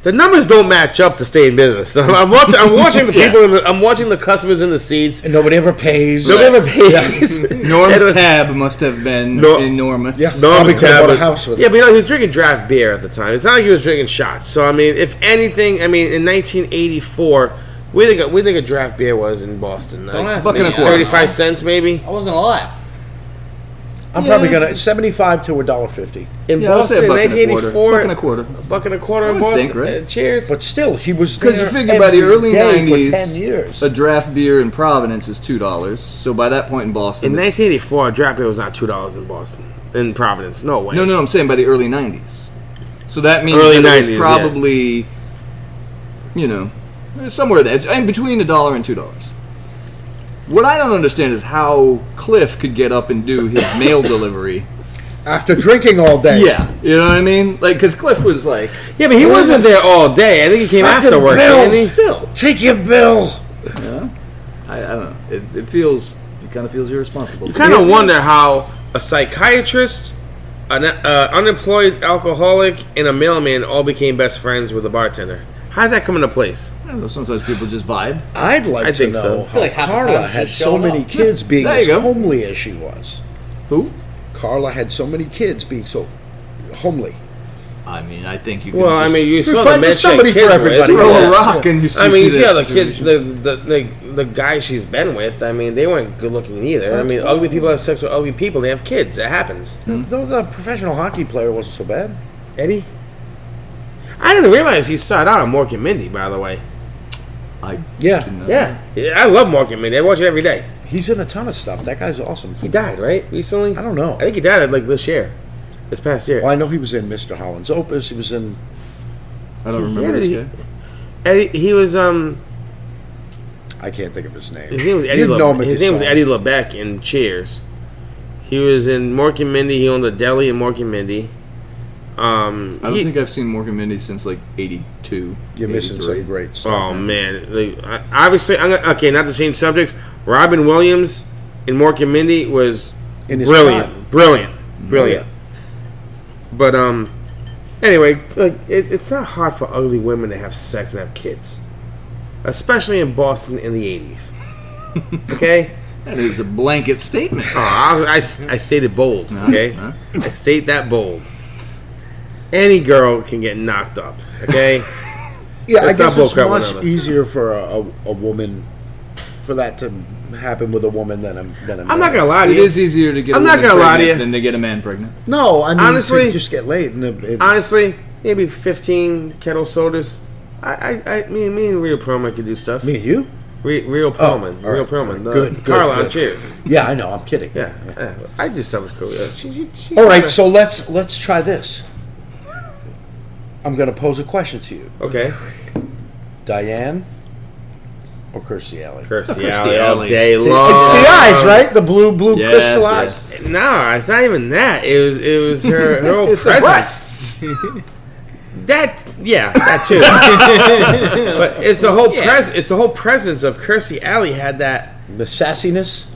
the numbers don't match up to stay in business. I'm watching the people, I'm watching the customers in the seats. And nobody ever pays. Nobody ever pays. Norm's tab must have been enormous. Yeah. No, Probably I'm could've bought a tablet. house with Yeah, it. but he was drinking draft beer at the time. It's not like he was drinking shots. So I mean, if anything, in 1984, we think a draft beer was in Boston. Don't ask Buck me. and a quarter. 35 cents maybe I wasn't alive. I'm probably gonna $75 to $1.50. in Yeah, I'll say Boston a in buck and a quarter. 1984. Buck and a quarter. Buck and a quarter in would Boston. think, right? Cheers. But still, he was Because you there figure by the every early day for 90s, 10 years. a draft beer in Providence is $2. So by that point in Boston, In it's- 1984, a draft beer was not $2 in Boston. In Providence, no way. no, I'm saying by the early 90s. So that means Early that it 90s, was probably, somewhere there, in between $1 and $2. What I don't understand is how Cliff could get up and do his mail delivery. After drinking all day. Yeah, you know what I mean? Like, because Cliff was like, Yeah, but he wasn't there all day. I think he came Fucking after work. Bill, Didn't he? still, Take your bill. I don't know. It kind of feels irresponsible. You kind of wonder how a psychiatrist, an unemployed alcoholic, and a mailman all became best friends with a bartender. How does that come into place? I don't know, sometimes people just vibe. I'd like I to think know so. I how feel like half the time Carla it's had just so showing many up. kids being There as you go. homely as she was. Who? Carla had so many kids being so homely. I mean, I think you can Well, I just mean, you saw the find men somebody shake for kids with. everybody. throw Yeah. a rock and you I mean, you see how the that kids, the guys she's been with. I mean, they weren't good looking either. I mean, That's ugly people have sex with ugly people. They have kids. It happens. Though the professional hockey player wasn't so bad. Eddie, I didn't realize he started out on Mork and Mindy. By the way, I Yeah. didn't know. Yeah, I love Mork and Mindy. I watch it every day. He's in a ton of stuff. That guy's awesome. He died, right? Recently? I don't know. I think he died like this year. This past year. Well, I know he was in Mr. Holland's Opus. He was in. I don't remember Yeah, this guy. Eddie, he was I can't think of his name. his name was Eddie. You'd know him if His you name was saw Eddie him. LeBeck in Cheers. He was in Mork and Mindy. He owned a deli in Mork and Mindy. I don't think I've seen Mork and Mindy since like 82. You're missing 83. some great stuff. Oh man! Like, obviously, okay. Not to change subjects. Robin Williams in Mork and Mindy was In his brilliant, prime. brilliant. But anyway, like it's not hard for ugly women to have sex and have kids, especially in Boston in the '80s. Okay. That is a blanket statement. Oh, I stated bold. Okay. Huh? I state that bold. Any girl can get knocked up. Okay. Yeah, I Let's not guess it's bullcrap one much another. easier for a woman, for that to happen with a woman than a man. I'm not gonna lie to It you. is easier to get I'm a not woman gonna lie to pregnant you. than to get a man pregnant. No, I mean, Honestly- to just get laid. And Honestly, maybe 15 kettle sodas. Me and Real Perlman could do stuff. me and you? Real Perlman. all Real right, Perlman. all right. Good, Carla good. on Cheers. Yeah, I know. I'm kidding. Yeah. I just thought it was cool. Yeah. She All right, so let's try this. I'm going to pose a question to you, Okay. Diane or Kirstie Alley. Kirstie Alley. Alley all day long. It's the eyes, right? The blue Yes, crystal yes. eyes. No, it's not even that. It was her whole It's the presence. That too. But it's the whole it's the whole presence of Kirstie Alley had that. The sassiness.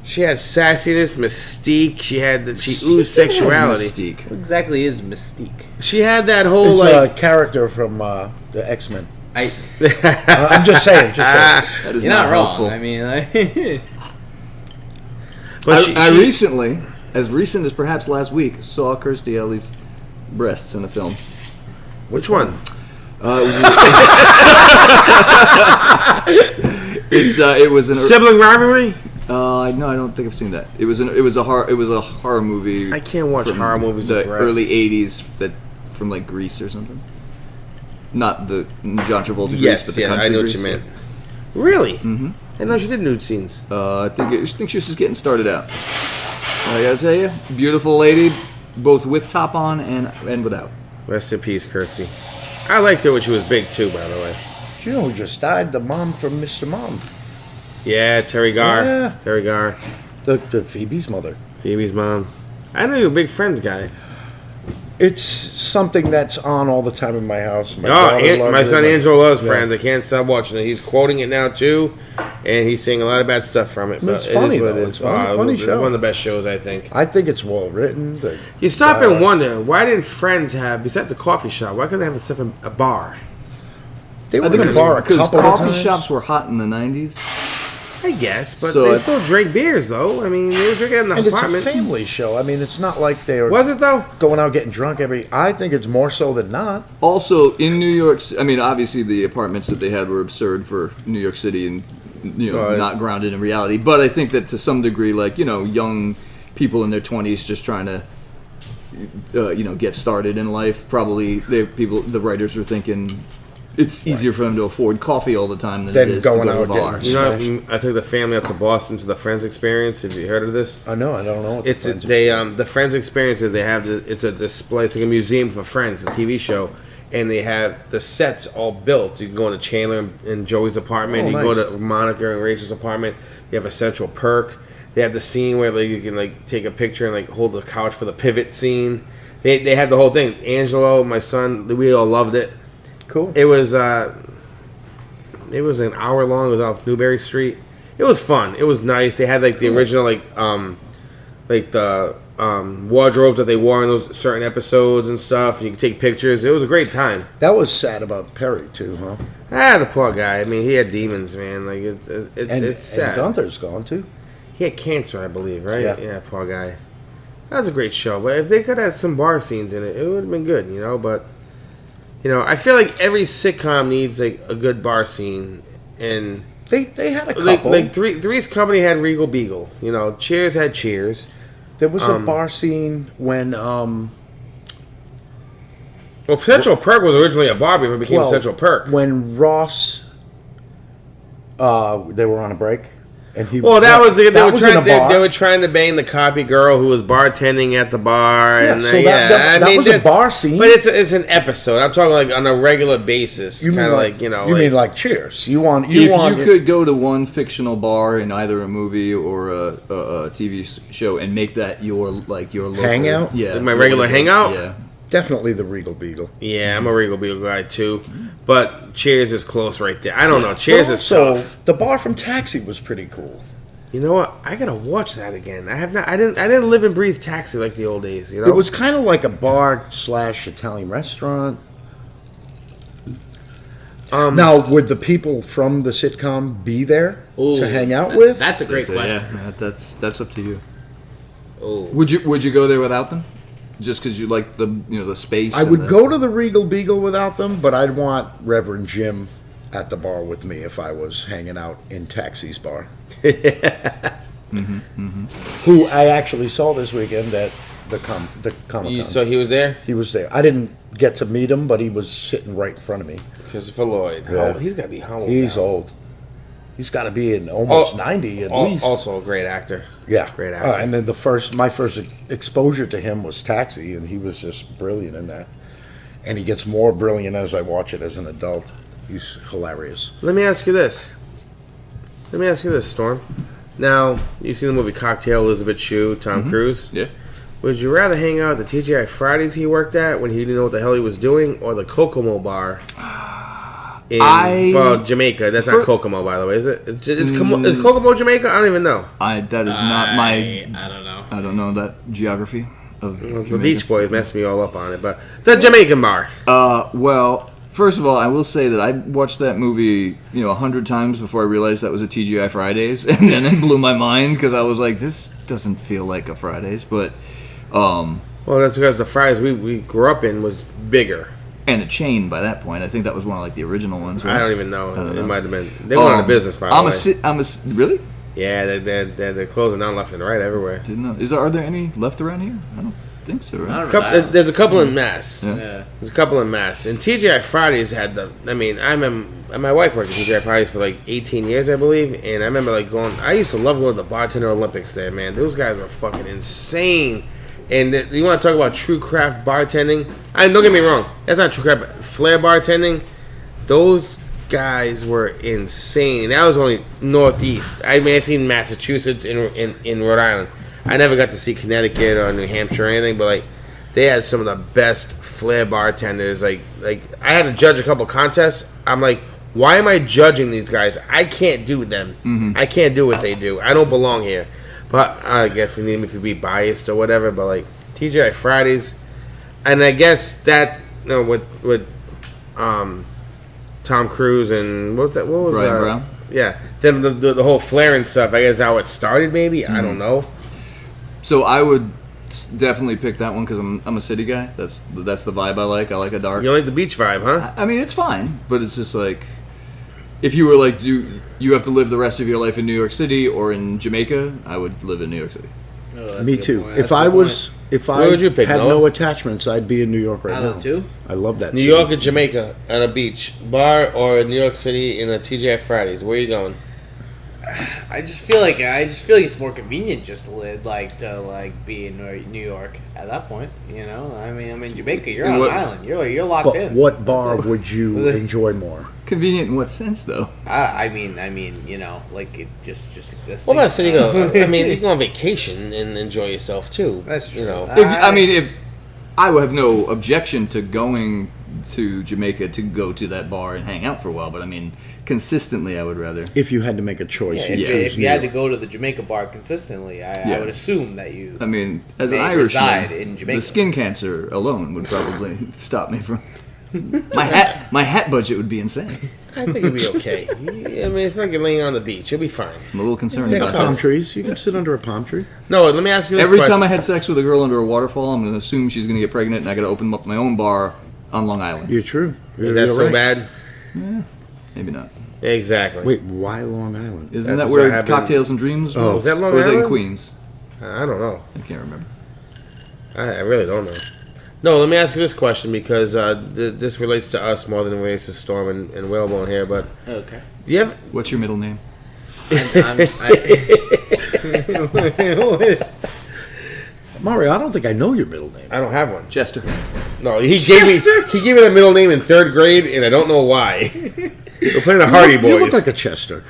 She had sassiness, mystique. She oozed sexuality. Mystique. What exactly is mystique? She had that whole It's like. a character from the X-Men. I I'm just saying. That is you're not wrong. helpful. I mean, But I recently, as recent as perhaps last week, saw Kirstie Alley's breasts in a film. Which one? It was an Sibling rivalry? no, I don't think I've seen that. It was a horror movie. I can't watch from horror movies the with breasts. early '80s from like Greece or something. Not the John Travolta Greece, Yes, but the yeah, country I know Greece. what you meant. Really? Mm-hmm. I know she did nude scenes. I think she was just getting started out. I gotta tell you, beautiful lady, both with top on and without. Rest in peace, Kirstie. I liked her when she was big too, by the way. You know who just died? The mom from Mr. Mom. Yeah, Terry Garr. Yeah. Terry Garr. The Phoebe's mother. Phoebe's mom. I know you're a big Friends guy. It's something that's on all the time in my house. My Oh, daughter loves my it. son Angelo loves Yeah. Friends. I can't stop watching it. He's quoting it now too, and he's saying a lot of bad stuff from it. But It's it funny, is what it though. is. It's funny It's show. one of the best shows, I think. I think it's well written. You stop and wonder, why didn't Friends have, besides the coffee shop, why couldn't they have stuff in a bar? They were I think in a bar a because couple of coffee times. shops were hot in the '90s. I guess, but So they if- still drank beers, though. I mean, they were drinking in the And it's a apartment. family show. I mean, it's not like they were Was it, though? going out getting drunk I think it's more so than not. Also, in New York, I mean, obviously the apartments that they had were absurd for New York City and Right. not grounded in reality. But I think that to some degree, like young people in their 20s just trying to get started in life. Probably the writers were thinking it's easier for them to afford coffee all the time than Than it is going to go to out the bar. getting- You know, Smash. I took the family up to Boston to the Friends Experience. Have you heard of this? I know. I don't know. What It's the Friends the Friends Experiences. They have it's a display. It's like a museum for Friends, a TV show, and they have the sets all built. You can go into Chandler and Joey's apartment. Oh, you can nice. go to Monica and Rachel's apartment. You have a central perk. They have the scene where like you can like take a picture and like hold the couch for the pivot scene. They had the whole thing. Angelo, my son, we all loved it. Cool. It was an hour long. It was off Newberry Street. It was fun. It was nice. They had like the original the wardrobes that they wore in those certain episodes and stuff. And you could take pictures. It was a great time. That was sad about Perry too, huh? The poor guy. I mean, he had demons, man. Like it's sad. And Gunther's gone too. He had cancer, I believe, right? Yeah. Poor guy. That was a great show. But if they could have some bar scenes in it, it would have been good, But I feel like every sitcom needs like a good bar scene, and They had a couple. like Three's Company had Regal Beagle. Cheers had Cheers. There was a bar scene when Well, Central Perk was originally a bar before it became Central Perk. when Ross They were on a break, and he. Well, that was they that were was trying. in a bar. They were trying to bang the copy girl who was bartending at the bar. Yeah, and so that was a bar scene. But it's an episode. I'm talking like on a regular basis. You mean Kind of like, like, you know. You like, mean like Cheers? You want If you could go to one fictional bar in either a movie or a TV show and make that your local Hangout? yeah, My regular hangout? yeah. definitely the Regal Beagle. Yeah, I'm a Regal Beagle guy too, but Cheers is close right there. I don't know. Cheers is So tough. the bar from Taxi was pretty cool. You know what? I gotta watch that again. I have not. I didn't live and breathe Taxi like the old days. You know. It was kind of like a bar / Italian restaurant. Now, would the people from the sitcom be there to hang out with? That's a great So, question. yeah, that's up to you. Oh. Would you go there without them? Just because you like the space? I would go to the Regal Beagle without them, but I'd want Reverend Jim at the bar with me if I was hanging out in Taxi's bar. Who I actually saw this weekend at the Comic-Con. So he was there. He was there. I didn't get to meet him, but he was sitting right in front of me. Christopher Lloyd. Yeah. He's got to be how old? He's now? old. He's got to be in almost 90 at least. Also a great actor. Yeah, Great actor. And then my first exposure to him was Taxi, and he was just brilliant in that. And he gets more brilliant as I watch it as an adult. He's hilarious. Let me ask you this, Storm. Now, you seen the movie Cocktail, Elizabeth Shue, Tom Cruise? Yeah. Would you rather hang out at the TGI Fridays he worked at when he didn't know what the hell he was doing, or the Kokomo bar in Jamaica? That's not Kokomo, by the way, is it? Is Kokomo Jamaica? I don't even know. That is not my. I don't know. I don't know that geography of The Jamaica. Beach Boys messed me all up on it, but the Jamaican bar. Well, first of all, I will say that I watched that movie 100 times before I realized that was a TGI Fridays, and then it blew my mind because I was like, this doesn't feel like a Fridays, but. Well, that's because the Fridays we grew up in was bigger. And a chain by that point. I think that was one of like the original ones. Right? I don't even know. don't It know. might have been. They went out of business, by the way. Really? Yeah, they're closing down left and right everywhere. Didn't know. Are there any left around here? I don't think so. Right? There's a couple in Mass. Yeah. There's a couple in Mass. And TGI Fridays had the. I mean, my wife worked at TGI Fridays for like 18 years, I believe. And I remember like going. I used to love going to the Bartender Olympics there, man. Those guys were fucking insane. And you want to talk about true craft bartending? Don't get me wrong. That's not true craft. Flair bartending. Those guys were insane. That was only Northeast. I mean, I seen Massachusetts in Rhode Island. I never got to see Connecticut or New Hampshire or anything, but like they had some of the best Flair bartenders. Like I had to judge a couple contests. I'm like, why am I judging these guys? I can't do them. Mm-hmm. I can't do what they do. I don't belong here. But I guess you need me to be biased or whatever. But like TGI Fridays, and I guess that with Tom Cruise and what was Ryan Brown. Yeah, then the whole Flair and stuff. I guess how it started. Maybe I don't know. So I would definitely pick that one because I'm a city guy. That's the vibe I like. I like a dark. You like the beach vibe, huh? I mean, it's fine, but it's just like if you were like, do you have to live the rest of your life in New York City or in Jamaica? I would live in New York City. Oh, that's a Me good too. point. If That's a I good was, point. if Where I would you pick, had Noah? no attachments, I'd be in New York right I now. would too. I love that. New city. York or Jamaica at a beach bar, or New York City in a TGI Fridays. Where are you going? I just feel like it's more convenient just to live be in New York at that point. I mean, I'm in Jamaica. You're In on what- an island. You're locked But in. what bar That's it. would you enjoy more? Convenient in what sense, though? I mean, like it just exists. Well, I'm not saying you go. I mean, you can go on vacation and enjoy yourself too. That's true. You know. If I would have no objection to going to Jamaica to go to that bar and hang out for a while, but I mean, consistently, I would rather. If you had to make a choice, If, you'd you- choose if you New had to York. go to the Jamaica bar consistently, I would assume that you. I mean, as an May Irishman, reside in Jamaica. the skin cancer alone would probably stop me from. My hat budget would be insane. I think it'll be okay. I mean, it's like you're laying on the beach. You'll be fine. I'm a little concerned Yeah, about Palm that. trees. You can sit under a palm tree. No, let me ask you this Every question. time I had sex with a girl under a waterfall, I'm going to assume she's going to get pregnant, and I got to open up my own bar on Long Island. You're true. Is that You're so right. bad? Maybe not. Exactly. Wait, why Long Island? Isn't That's that what where happened- Cocktails and Dreams? Oh. Is that Long or is that in Island? Queens? I don't know. I can't remember. I really don't know. No, let me ask you this question because this relates to us more than it relates to Storm and Whalebone here. But Okay. Do you have? What's your middle name? Mario, I don't think I know your middle name. I don't have one. Chester. No, he gave me a middle name in 3rd grade, and I don't know why. We're playing the Hardy Boys. You look like a Chester.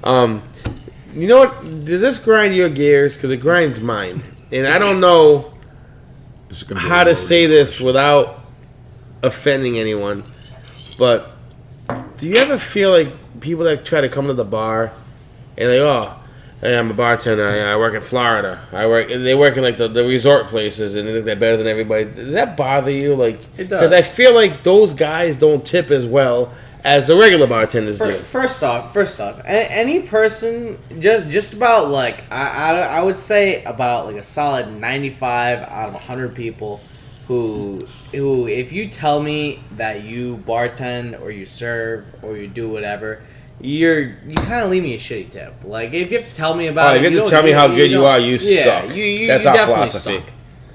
You know what? Does this grind your gears? Because it grinds mine, and I don't know how to say this without offending anyone. But do you ever feel like people that try to come to the bar and they, hey, I'm a bartender. I work in Florida. They work in like the resort places, and they think they're better than everybody. Does that bother you? Like, it does. Because I feel like those guys don't tip as well as the regular bartenders do. First off, any person, just about like I would say about like a solid 95 out of 100 people who if you tell me that you bartend or you serve or you do whatever, you kind of leave me a shitty tip. Like if you have to tell me about it, if you have to tell me how good you are, you suck. That's our philosophy. Suck.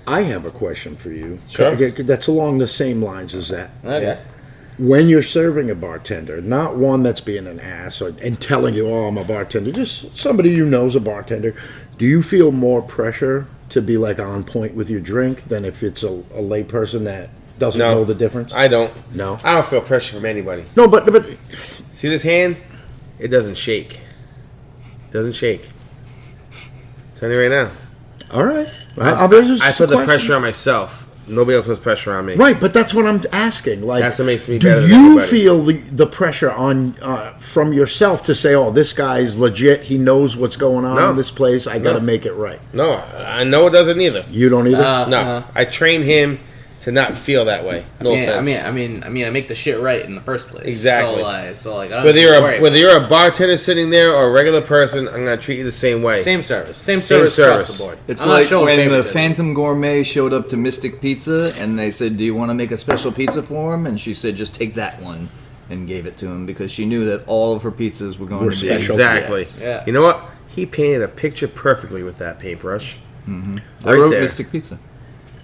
I have a question for you. Sure. That's along the same lines as that. Okay. When you're serving a bartender, not one that's being an ass and telling you, I'm a bartender, just somebody you know is a bartender, do you feel more pressure to be like on point with your drink than if it's a lay person that doesn't know the difference? I don't. No. I don't feel pressure from anybody. No, but See this hand? It doesn't shake. It doesn't shake. I'm telling you right now. all right. I put the pressure on myself. Nobody else puts pressure on me. Right, but that's what I'm asking. Like, That's what makes me do better than you everybody. feel the pressure on from yourself to say, this guy's legit, he knows what's going on No. in this place, I got to No. make it right? No, I know it doesn't either. You don't either? No, I train him to not feel that way. No offense. I make the shit right in the first place. Exactly. So I don't Whether have to worry you're a bartender sitting there or a regular person, I'm gonna treat you the same way. Same service across service. the board. It's I'm not like showing when the favoritism. Phantom Gourmet showed up to Mystic Pizza and they said, do you want to make a special pizza for him? And she said, just take that one, and gave it to him because she knew that all of her pizzas were going Were to be special. Exactly. Yes. Yeah. You know what? He painted a picture perfectly with that paintbrush. I Right wrote there. Mystic Pizza.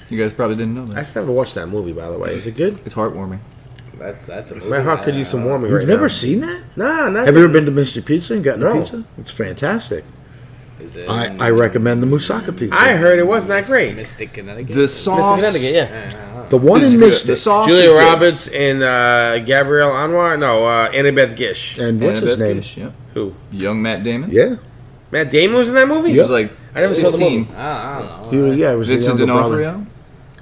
You guys probably didn't know that. I still haven't watched that movie, by the way. Is it good? It's heartwarming. That's a movie. My heart could use some warming You've right never now. seen that? Nah, not Have you ever been to Mr. Pizza and gotten a No. pizza? It's fantastic. Is it I recommend the Moussaka pizza. I heard it wasn't that great. Mystic, Connecticut? The sauce. Connecticut, yeah. the one is in good. Mystic. The sauce Julia is good. Roberts and Gabrielle Anwar? No, Annabeth Gish. And what's his Annabeth name? Gish, yeah. Who? Young Matt Damon. Yeah. Matt Damon was in that movie? He was like I never saw the 15. movie. I don't know. He was, it was Vincent the younger brother. D'Onofrio.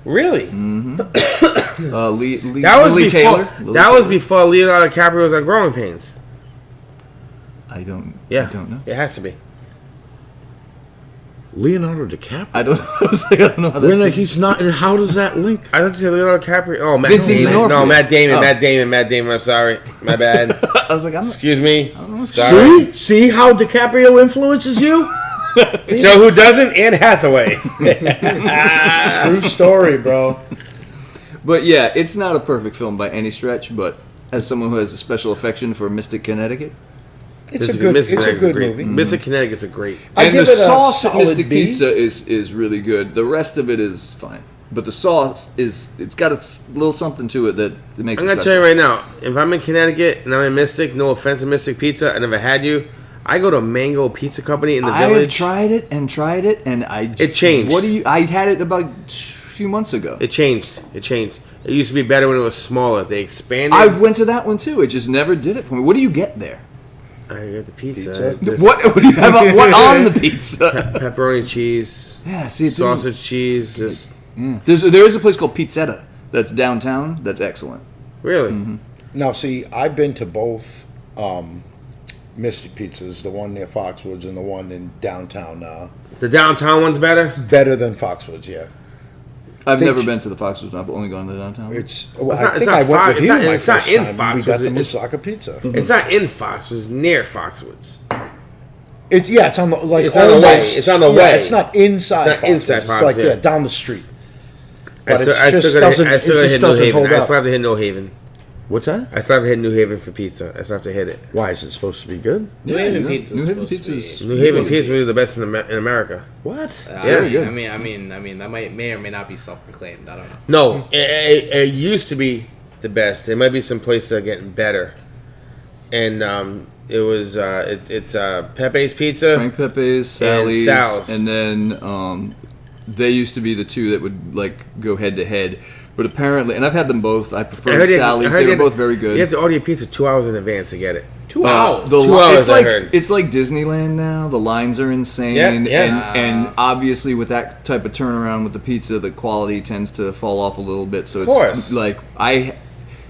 Really? Lee That was Lily before. Taylor. That was before Leonardo DiCaprio was on Growing Pains. I don't know. It has to be. Leonardo DiCaprio. I don't know. I was like, I don't know how When, that's... he's not. How does that link? I thought you said Leonardo DiCaprio. Oh, Matt Vincent Damon. D'Onofrio. No, Matt Damon. Oh. Matt Damon. I'm sorry. My bad. I was like, I'm not... Excuse me. know. Sorry. See how DiCaprio influences you? So who doesn't? Anne Hathaway. True story, bro. But yeah, it's not a perfect film by any stretch, but as someone who has a special affection for Mystic, Connecticut, It's a good. It's a good great. movie. Mystic Connecticut's a great. I and give the it a sauce at solid Mystic B. Pizza is really good. The rest of it is fine. But the sauce it's got a little something to it that makes I'm it gonna special. tell you right now. If I'm in Connecticut and I'm in Mystic, no offense to Mystic Pizza, I never had you. I go to Mango Pizza Company in the I have village. tried it, and It changed. I had it about a few months ago. It changed. It used to be better when it was smaller. They expanded. I went to that one too. It just never did it for me. What do you get there? I got the pizza. Pizza. Just What do you have? What on the pizza? pepperoni cheese, Yeah, see, it didn't- sausage cheese. Just there is a place called Pizzetta that's downtown. That's excellent. really. Now, see, I've been to both Mystic Pizzas, the one near Foxwoods and the one in downtown. The downtown one's better. Better than Foxwoods, yeah. I've Think- never been to the Foxwoods. I've only gone to downtown. Well, It's not- I it's think not I went Fox- with it's you not- my it's not first in time. We got the Foxwoods. Moussaka pizza. It's not in Fox. It's near Foxwoods. It's on the It's on the way. almost- It's on the yeah, way. It's not inside. It's not Foxwoods. inside It's Fox, like yeah. down the street. I But still, it I just still doesn't. gotta It hit just New doesn't Haven. hold I up. still have to hit New Haven. What's that? I still have to hit New Haven for pizza. I still have to hit it. Why is it supposed to be good? New Haven you know, pizza's New Haven supposed to be- pizza's New Haven pizza is the best in America. What? very good. I mean, that may or may not be self-proclaimed. I don't know. No, it used to be the best. There might be some places that are getting better. and it was it's Pepe's Pizza. Frank Pepe's, Sally's, Sal's. and then they used to be the two that would like go head to head. But apparently, and I've had them both. I prefer Sally's. They were both very good. You have to order your pizza 2 hours in advance to get it. 2 hours. 2 hours, It's like Disneyland now. The lines are insane. And obviously with that type of turnaround with the pizza, the quality tends to fall off a little bit. So it's like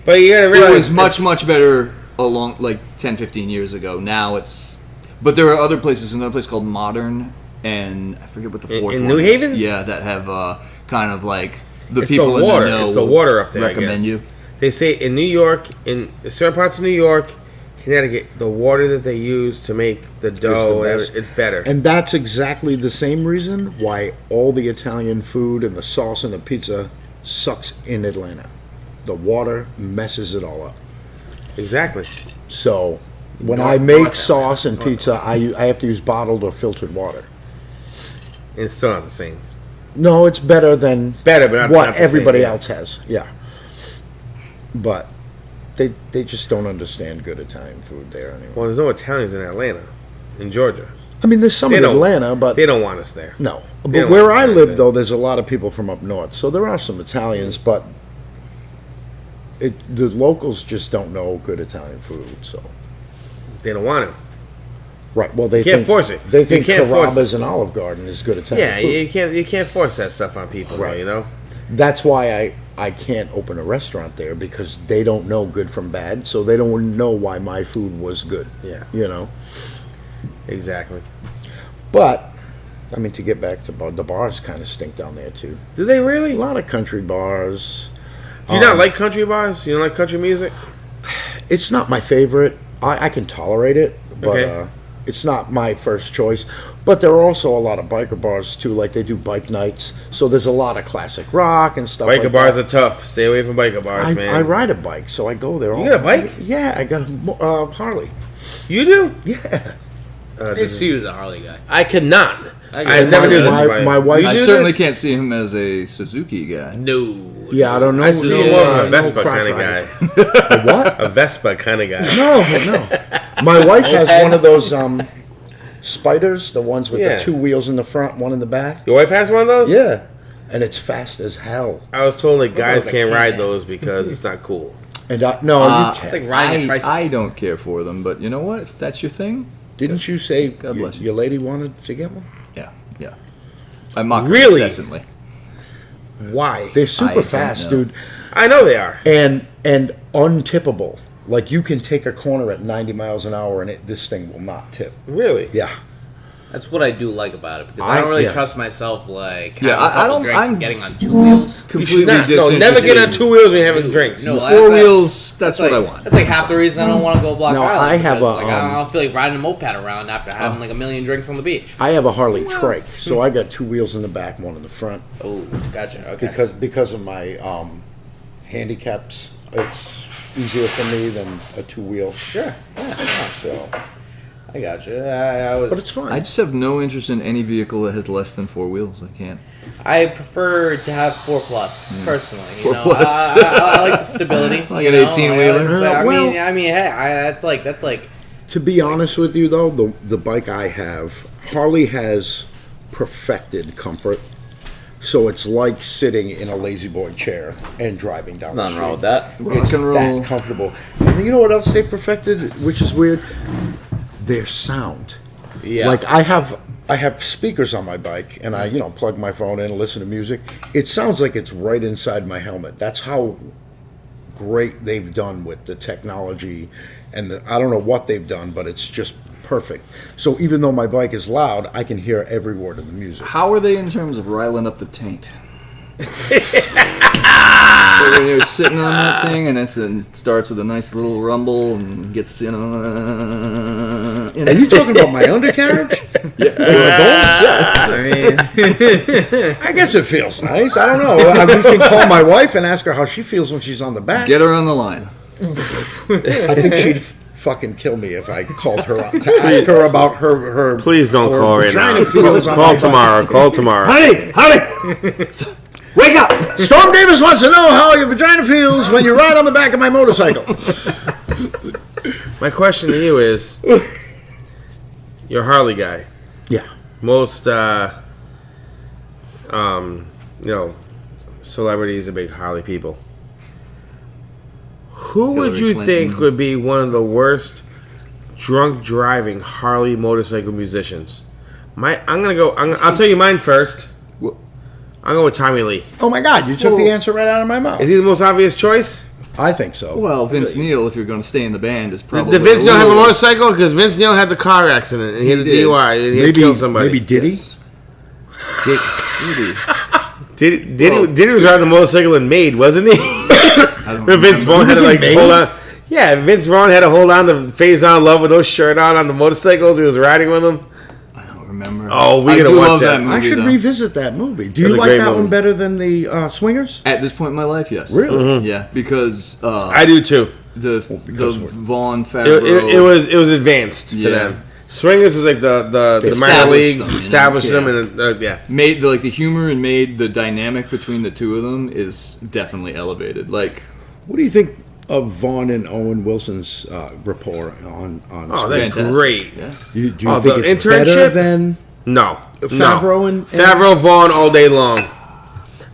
But you gotta realize it was much better along like 10, 15 years ago. Now it's, but there are other places. Another place called Modern, and I forget what the fourth in one New is. Haven. Yeah, that have kind of like it's people the water. in the know. It's the water up there. Recommend you. They say in New York, in certain parts of New York, Connecticut, the water that they use to make the dough, it's better. And that's exactly the same reason why all the Italian food and the sauce and the pizza sucks in Atlanta. The water messes it all up. Exactly. So when I make sauce and pizza, I have to use bottled or filtered water. It's still not the same. No, it's better than Better, but not what the everybody same, yeah. else has. Yeah. But they just don't understand good Italian food there anymore. Well, there's no Italians in Atlanta, in Georgia. I mean, there's some in Atlanta, but they don't want us there. no. They But don't where want I Italians live, there. though, there's a lot of people from up north, so there are some Italians, but the locals just don't know good Italian food. So They don't want to. right, well, they can't think, force it. They You think can't force Carrabba's and Olive Garden is good Italian Yeah, food. you can't force that stuff on people, Right. you know. That's why I can't open a restaurant there, because they don't know good from bad, so they don't know why my food was good. Yeah. You know? Exactly. But, I mean, to get back to the bars kind of stink down there, too. Do they A really? lot of country bars. Do you not like country bars? You don't like country music? It's not my favorite. I can tolerate it, but Okay. it's not my first choice. But there are also a lot of biker bars, too, like they do bike nights. So there's a lot of classic rock and stuff Biker like bars that. are tough. Stay away from biker bars, man. I ride a bike, so I go there all You got a bike? Yeah, I got a Harley. You do? Yeah. I see you as a Harley guy. I could not. I get never it. do this. My wife- You I do certainly this? can't see him as a Suzuki guy. No. Yeah, I don't know. I see you more of a Vespa kind of guy. A what? A Vespa kind of guy. No. My wife has one of those spiders, the ones with Yeah. the 2 wheels in the front, one in the back. Your wife has one of those? Yeah. And it's fast as hell. I was told that guys those can't are ride K-Man. those because it's not cool. And you It's can't. like riding a tricycle. I don't care for them, but you know what? If that's your thing, Didn't you say God bless you. your lady wanted to get one? yeah. I mock them Really? incessantly. Why? They're I super don't fast, know. dude. I know they are. And untippable. Like you can take a corner at 90 miles an hour and this thing will not tip. Really? Yeah. That's what I do like about it, because I don't really trust myself, like, having Yeah, a I couple don't- drinks I'm- and getting on 2 wheels. You Completely should not. No, disinterested. never get on 2 wheels when you're having Dude, drinks. no, Four wheels, that's what I want. That's like half the reason I don't want to go Block No, Island. I have because, a, like, I don't feel like riding a moped around after having like a million drinks on the beach. I have a Harley trike, so I got 2 wheels in the back, one in the front. Oh, gotcha. Okay. Because of my handicaps, it's easier for me than a 2-wheel. Sure. Yeah. So, I gotcha. I was. but it's fun. I just have no interest in any vehicle that has less than 4 wheels. I can't. I prefer to have 4+ personally. 4+. I like the stability. Like you an know? 18-wheeler? I mean, hey, that's like. To be honest with you, though, the bike I have, Harley has perfected comfort. So it's like sitting in a lazy boy chair and driving down the Nothing street. wrong with that. It's Rock and roll. that comfortable. And you know what else they perfected, which is weird? Their sound. Yeah. Like I have speakers on my bike, and I plug my phone in and listen to music. It sounds like it's right inside my helmet. That's how great they've done with the technology, and I don't know what they've done, but it's just perfect. So even though my bike is loud, I can hear every word of the music. How are they in terms of riling up the taint? So when you're sitting on that thing and it starts with a nice little rumble and gets Are you talking about my undercarriage? I mean, I guess it feels nice. I don't know. We can call my wife and ask her how she feels when she's on the back. Get her on the line. I think she'd fucking kill me if I called her up to ask her about her. Please don't her call right now. vagina feels on my Call bike. tomorrow. Call tomorrow. Honey, wake up! Storm Davis wants to know how your vagina feels when you ride on the back of my motorcycle. My question to you is, you're a Harley guy. Yeah. Most, celebrities are big Harley people. Who would Hillary you Clinton. think would be one of the worst drunk driving Harley motorcycle musicians? I'll tell you mine first. Well- I'll go with Tommy Lee. Oh my God! You took the answer right out of my mouth. Is he the most obvious choice? I think so. Well, Vince Neil, if you're going to stay in the band, is probably. Did Vince Neil have a little- motorcycle? Because Vince Neil had the car accident and he had the did. DUI and he had killed somebody. Maybe did he? Yes. Maybe. Diddy was riding the motorcycle and Maid, wasn't he? I don't But Vince Vaughn had to Was he hold Maid? on. Yeah, Vince Vaughn had to hold on to Phase On Love with no shirt on the motorcycles. He was riding with them. I don't remember. Oh, we I gotta do watch love that. movie, I should though. revisit that movie. Do That's you a like great that movie. one better than the Swingers? At this point in my life, yes. Really? Yeah, because I do too. the because the we're- Vaughn Favreau. It was advanced for Yeah. them. Swingers was like the minor established league them, you know? established them, Yeah. and yeah. made the humor and made the dynamic between the two of them is definitely elevated. Like, What do you think of Vaughn and Owen Wilson's rapport on? Oh, they're fantastic. great. Yeah. do you Oh, think the it's better internship? than? No, Favreau no. and- Favreau Vaughn all day long.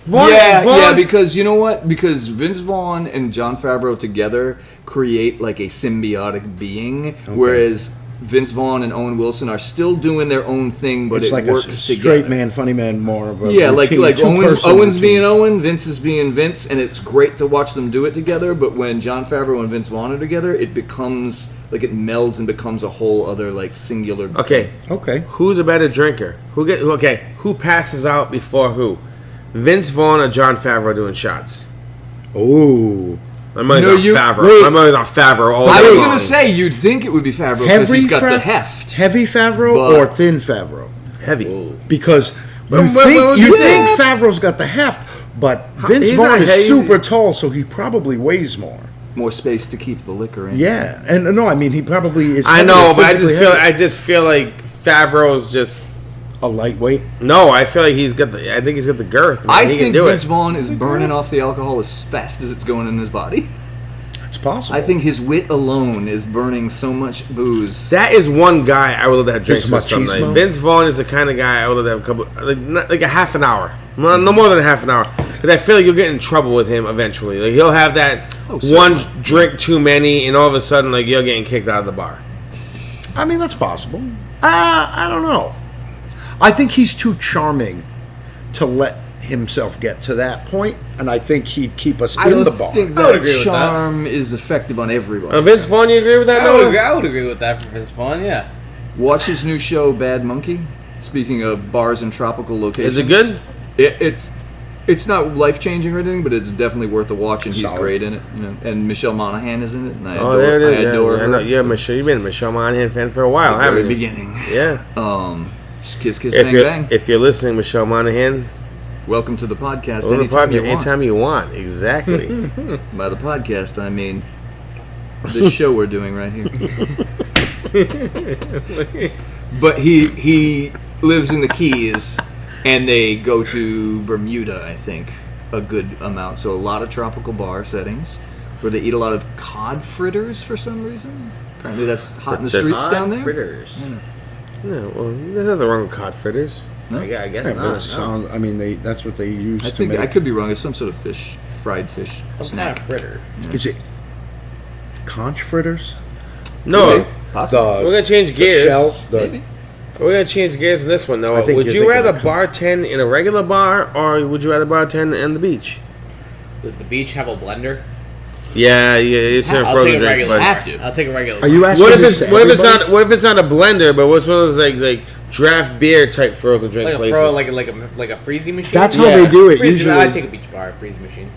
Vaughn, Yeah, because you know what? Because Vince Vaughn and Jon Favreau together create like a symbiotic being, whereas Vince Vaughn and Owen Wilson are still doing their own thing, but It's it like a works straight together. man, funny man, more of a Yeah, routine, like two-person Owen's routine. being Owen, Vince is being Vince, and it's great to watch them do it together. But when Jon Favreau and Vince Vaughn are together, it becomes like it melds and becomes a whole other like singular. Okay, Okay. who's a better drinker? Who passes out before who? Vince Vaughn or Jon Favreau doing shots? Oh, My money's No, on you- Favreau. wait. My money's on Favreau all I day was long. gonna say you'd think it would be Favreau because heavy he's got the Fa- heft. heavy Favreau But- or thin Favreau? heavy. Because Well, you well, think well, you yeah. think Favreau's got the heft, but Vince he's Vaughn not is heavy. super tall, so he probably weighs more. More space to keep the liquor in. Yeah, and no, I mean he probably is. I know, but physically heavy. I just feel like Favreau's just a lightweight. no. I feel like he's got the. I think he's got the girth. Man. I he can think do Vince it. Vaughn is burning off the alcohol as fast as it's going in his body. It's possible. I think his wit alone is burning so much booze. That is one guy I would love to have drinks His with some night. machismo? Vince Vaughn is the kind of guy I would love to have a couple, like a half an hour, no more than a half an hour, because I feel like you'll get in trouble with him eventually. Like he'll have that one drink too many, and all of a sudden, like you're getting kicked out of the bar. I mean that's possible. I don't know. I think he's too charming to let himself get to that point, and I think he'd keep us I in don't the bar. think I would that agree with charm is effective on everyone. Vince Vaughn, you agree with that? Noah? I would agree with that for Vince Vaughn. Yeah. Watch his new show, Bad Monkey. Speaking of bars and tropical locations, Is it good? It's not life changing or anything, but it's definitely worth a watch, and he's Solid. great in it. You know, and Michelle Monaghan is in it, and I Oh, adore, there it is. I adore yeah, her. I know. Yeah, Michelle, you've been a Michelle Monaghan fan for a while, At the haven't very you? beginning. Yeah. Just kiss, kiss, If bang, you're bang. if you're listening, Michelle Monaghan, Welcome to the podcast. go to the Anytime podcast you want. anytime you want. Exactly. By the podcast, I mean this show we're doing right here. But he lives in the Keys, and they go to Bermuda, I think, a good amount. So a lot of tropical bar settings where they eat a lot of cod fritters for some reason. Apparently that's hot in the That's streets down there. Fritters. No, well, there's nothing wrong with cod fritters. I guess Yeah, but not. it No. sound- I mean, that's what they use I to think make. I could be wrong. It's some sort of fish, fried fish Some snack. kind of fritter. Is it conch fritters? No, Maybe. Possibly. we're gonna change The gears. shell, the- Maybe. We're gonna change gears in this one, though. I think Would you're you thinking rather of bartend in a regular bar, or would you rather bartend in the beach? Does the beach have a blender? Yeah, it's your I'll frozen take a drinks, regular. but Have to. I'll take a regular. Are you asking? what if this it's to what if it's everybody? not what if it's not a blender, but what's one of those like draft beer type frozen drink like a places? throw like a freezing machine? That's how Yeah. they do it Freezing, usually. I'd take a beach bar, a freezing machine.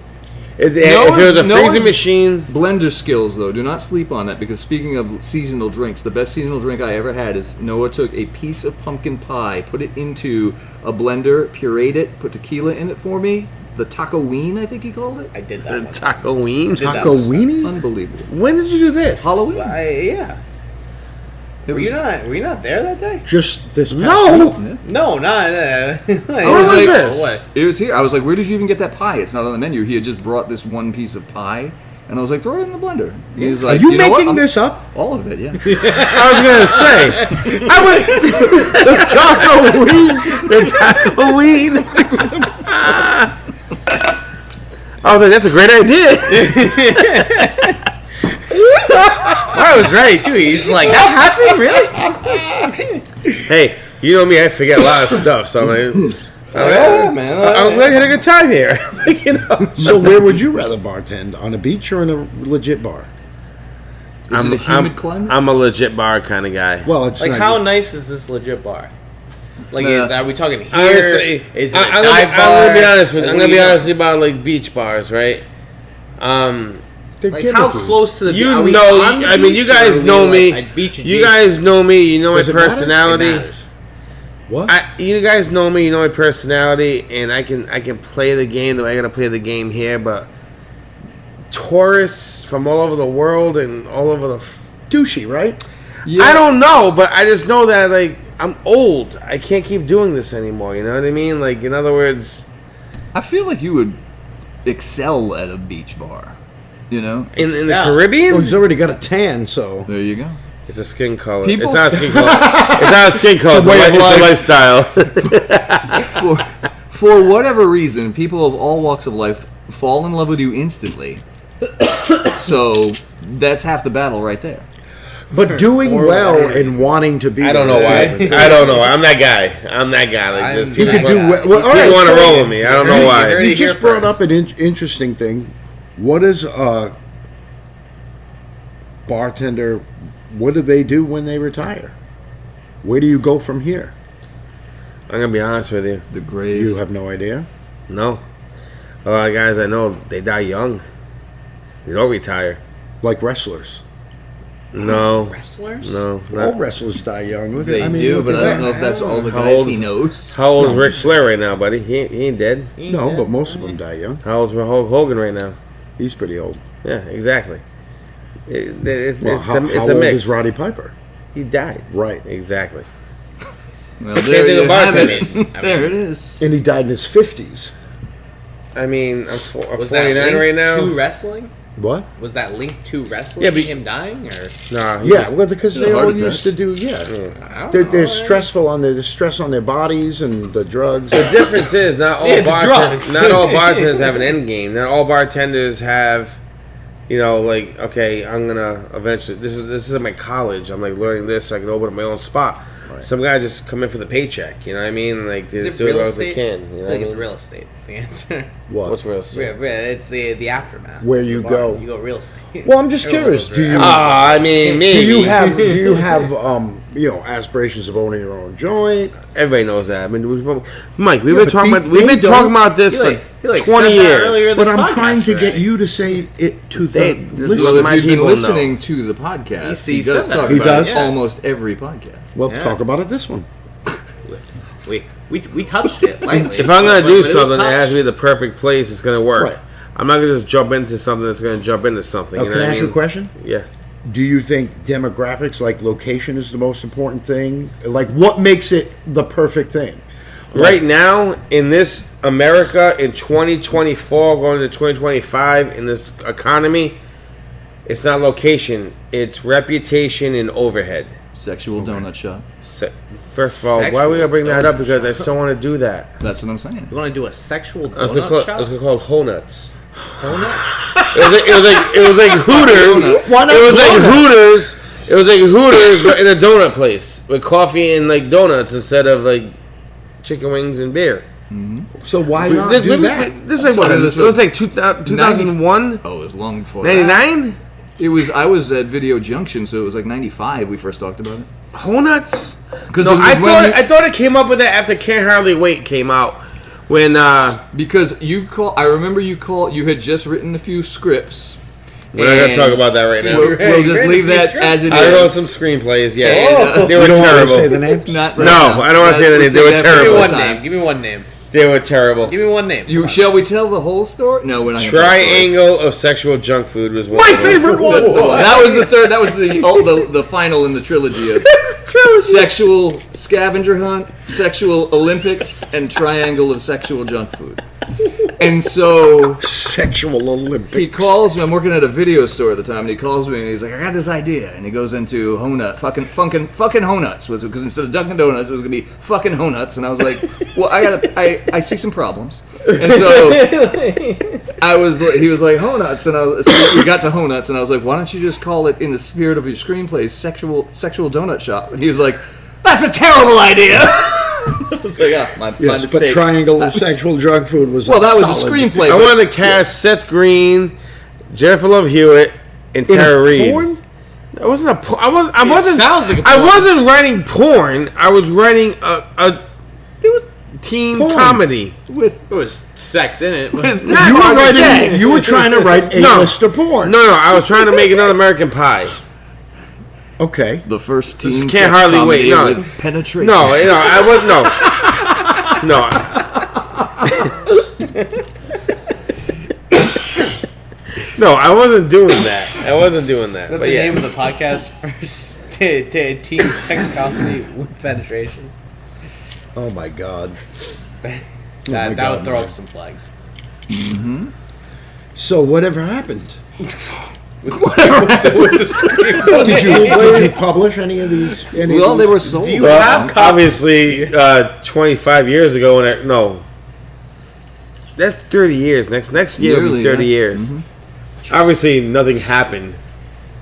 if it was a No freezing one's- machine, Blender skills, though, do not sleep on that, because speaking of seasonal drinks, the best seasonal drink I ever had is Noah took a piece of pumpkin pie, put it into a blender, pureed it, put tequila in it for me. The taco ween, I think he called it. I did that one. taco ween. Taco weenie? Unbelievable. When did you do this? Halloween? Yeah. It Were was, you not there that day? Just this past No. week? No, not. What was this? What? it was here. I was like, where did you even get that pie? It's not on the menu. He had just brought this one piece of pie, And I was like, throw it in the blender. He's Are like, you know what? making this up? All of it, yeah. I was gonna say, the taco weed. I was like, that's a great idea. I was right too. He's like, that happened, really? Hey, you know me, I forget a lot of stuff, so I'm like, man. I'm glad you had a good time here. You know? So where would you rather bartend? On a beach or in a legit bar? Is it a humid climate? I'm a legit bar kind of guy. Well, it's Like, not how nice is this legit bar? Like, are we talking here? Honestly, Is it a I'm dive bar? gonna be honest with you. Like, I'm what gonna do be you honest with you about like beach bars, right? they're Like, how gimmicky. close to the You are we know, on the I mean, you beach, or guys are we, know like, me. like, beach You guys know me. You know Does my it matter? personality. It matters. What? You guys know me. You know my personality, and I can play the game the way I gotta play the game here. But tourists from all over the world and all over the. Douchey, right? Yeah. I don't know, but I just know that like I'm old. I can't keep doing this anymore. You know what I mean? Like, in other words, I feel like you would excel at a beach bar. You know? in the Excel. Caribbean, Well, he's already got a tan, so There you go. it's a skin color. People- It's not a skin color. It's not a skin color. It's a way of It's a life. lifestyle. For whatever reason, people of all walks of life fall in love with you instantly. So that's half the battle right there. but doing well and wanting to be. I don't know why. I don't know. I'm that guy. Like this. I'm People He could do want well. Well, all right, to so roll with me. I don't know You why. heard You it here just brought first. up an interesting thing. What is a bartender? What do they do when they retire? Where do you go from here? I'm gonna be honest with you. The grave. You have no idea. No, a lot of guys I know, they die young. They don't retire. Like wrestlers. No, Wrestlers? no. All Not. wrestlers die young. Look They at, I mean, do, look but at I don't that. know if that's all the How guys old he is- knows. How old is Ric Flair right now, buddy? He ain't dead. No, but most of them die young. How old's Hulk Hogan right now? He's pretty old. Yeah, exactly. It's How a old mix. is Roddy Piper? He died. Right. Exactly. Well, Same there thing you with have it. bartenders. There it is. And he died in his 50s. I mean, I'm Was 49 that linked right now. to wrestling? What? Was that linked to wrestling? Yeah, but- him dying, or Nah, he Yeah, just- well, because a they heart all attack. used to do, yeah. I don't They're know. stressful on their stress on their bodies and the drugs. The difference is not all Yeah, the bartenders. drugs. Not all bartenders have an end game. Not all bartenders have, you know, like, okay, I'm gonna eventually. This is at my college. I'm like learning this so I can open up my own spot. Some guys just come in for the paycheck. You know what I mean? Like they Is just it do it real as they estate? can. You I know what I think it's mean? real estate. It's the answer. What? What's real estate? It's the aftermath. Where of the you bar. go. You go real estate. Well, I'm just Everyone curious. goes Do real- you I mean, maybe. do you have aspirations of owning your own joint? Everybody knows that. I mean, Mike, we've Yeah, been but talking they- about we've they been talking don't- about this He for like 20 said that years. earlier But this I'm podcast trying to get already. you to say it to They- the this- listeners. Well, my if you've been people listening know. to the podcast, He he said does that talk He about does? it almost every podcast. Well, Yeah. talk about it this one. We touched it lightly. If I'm gonna but do it was something, it touched. has to be the perfect place. It's gonna work. Right. I'm not gonna just jump into something that's gonna jump into something. Now, You know can I what ask you a mean? question? Yeah. Do you think demographics, like location, is the most important thing? Like, what makes it the perfect thing? Right now, in this America, in 2024, going to 2025, in this economy, it's not location, it's reputation and overhead. Sexual donut shop. First of all, why are we gonna bring that up? Because I still want to do that. That's what I'm saying. You want to do a sexual I was gonna donut call, shop? I was gonna call it Whole Nuts. It was like Hooters. Why not It was like donuts? Hooters. It was like Hooters, but in a donut place with coffee and like donuts instead of like chicken wings and beer. So why not do that? This is like what? Sorry, It this was like 2001, Oh, it was long before that. 99. It was. I was at Video Junction, so it was like 95. We first talked about it. Whole Nuts. 'Cause No, it was I when thought you- I thought it came up with that after Can't Hardly Wait came out. When Because you call. I remember you call. You had just written a few scripts. we're not gonna and talk about that right now. We'll just You're leave in the that as it I wrote is. some screenplays. Yes, Oh. they were You don't want terrible. to say the names? Not No, right now. I don't wanna say the names. They were Let's take that Give me terrible. for one time. name. Give me one name. They were terrible. Give me one name. You shall we tell the whole story? No, we're not. Gonna tell the stories. Triangle of sexual junk food was one. My of them. favorite That's the one. one. That was the third. That was the final in the trilogy of sexual scavenger hunt, sexual Olympics, and triangle of sexual junk food. And so Sexual Olympics. he calls me. I'm working at a video store at the time, and he calls me and he's like, "I got this idea." And he goes into fucking Honuts, because instead of Dunkin' Donuts, it was gonna be fucking Honuts. And I was like, "Well, I see some problems." And so he was like Honuts, and so we got to Honuts, and I was like, "Why don't you just call it, in the spirit of your screenplay, sexual donut shop?" And he was like, "That's a terrible idea." I was like, my Yes, mistake. but triangle of sexual drug food was Well, that was a solid. screenplay. I but- wanted to cast Seth Green, Jennifer Love Hewitt, and In a Tara Reid. porn? It wasn't a porn. I wasn't. sounds like a I porn. wasn't writing porn. I was writing a teen Porn. comedy. with It was sex in it. but- You were trying to write No. A-list of porn. No, I was trying to make another American Pie. Okay. the first teen can't sex hardly comedy wait, no. with penetration. No, I wasn't. No. No, I wasn't doing that. I wasn't doing that. Is that But the yeah. name of the podcast? First teen sex comedy with penetration. Oh my God. That God, would throw man. up some flags. So whatever happened? With Did you publish any of these? Well, they were sold. Well, obviously, 25 years ago, that's 30 years. Next year will Nearly, be 30 yeah. years. Obviously, nothing happened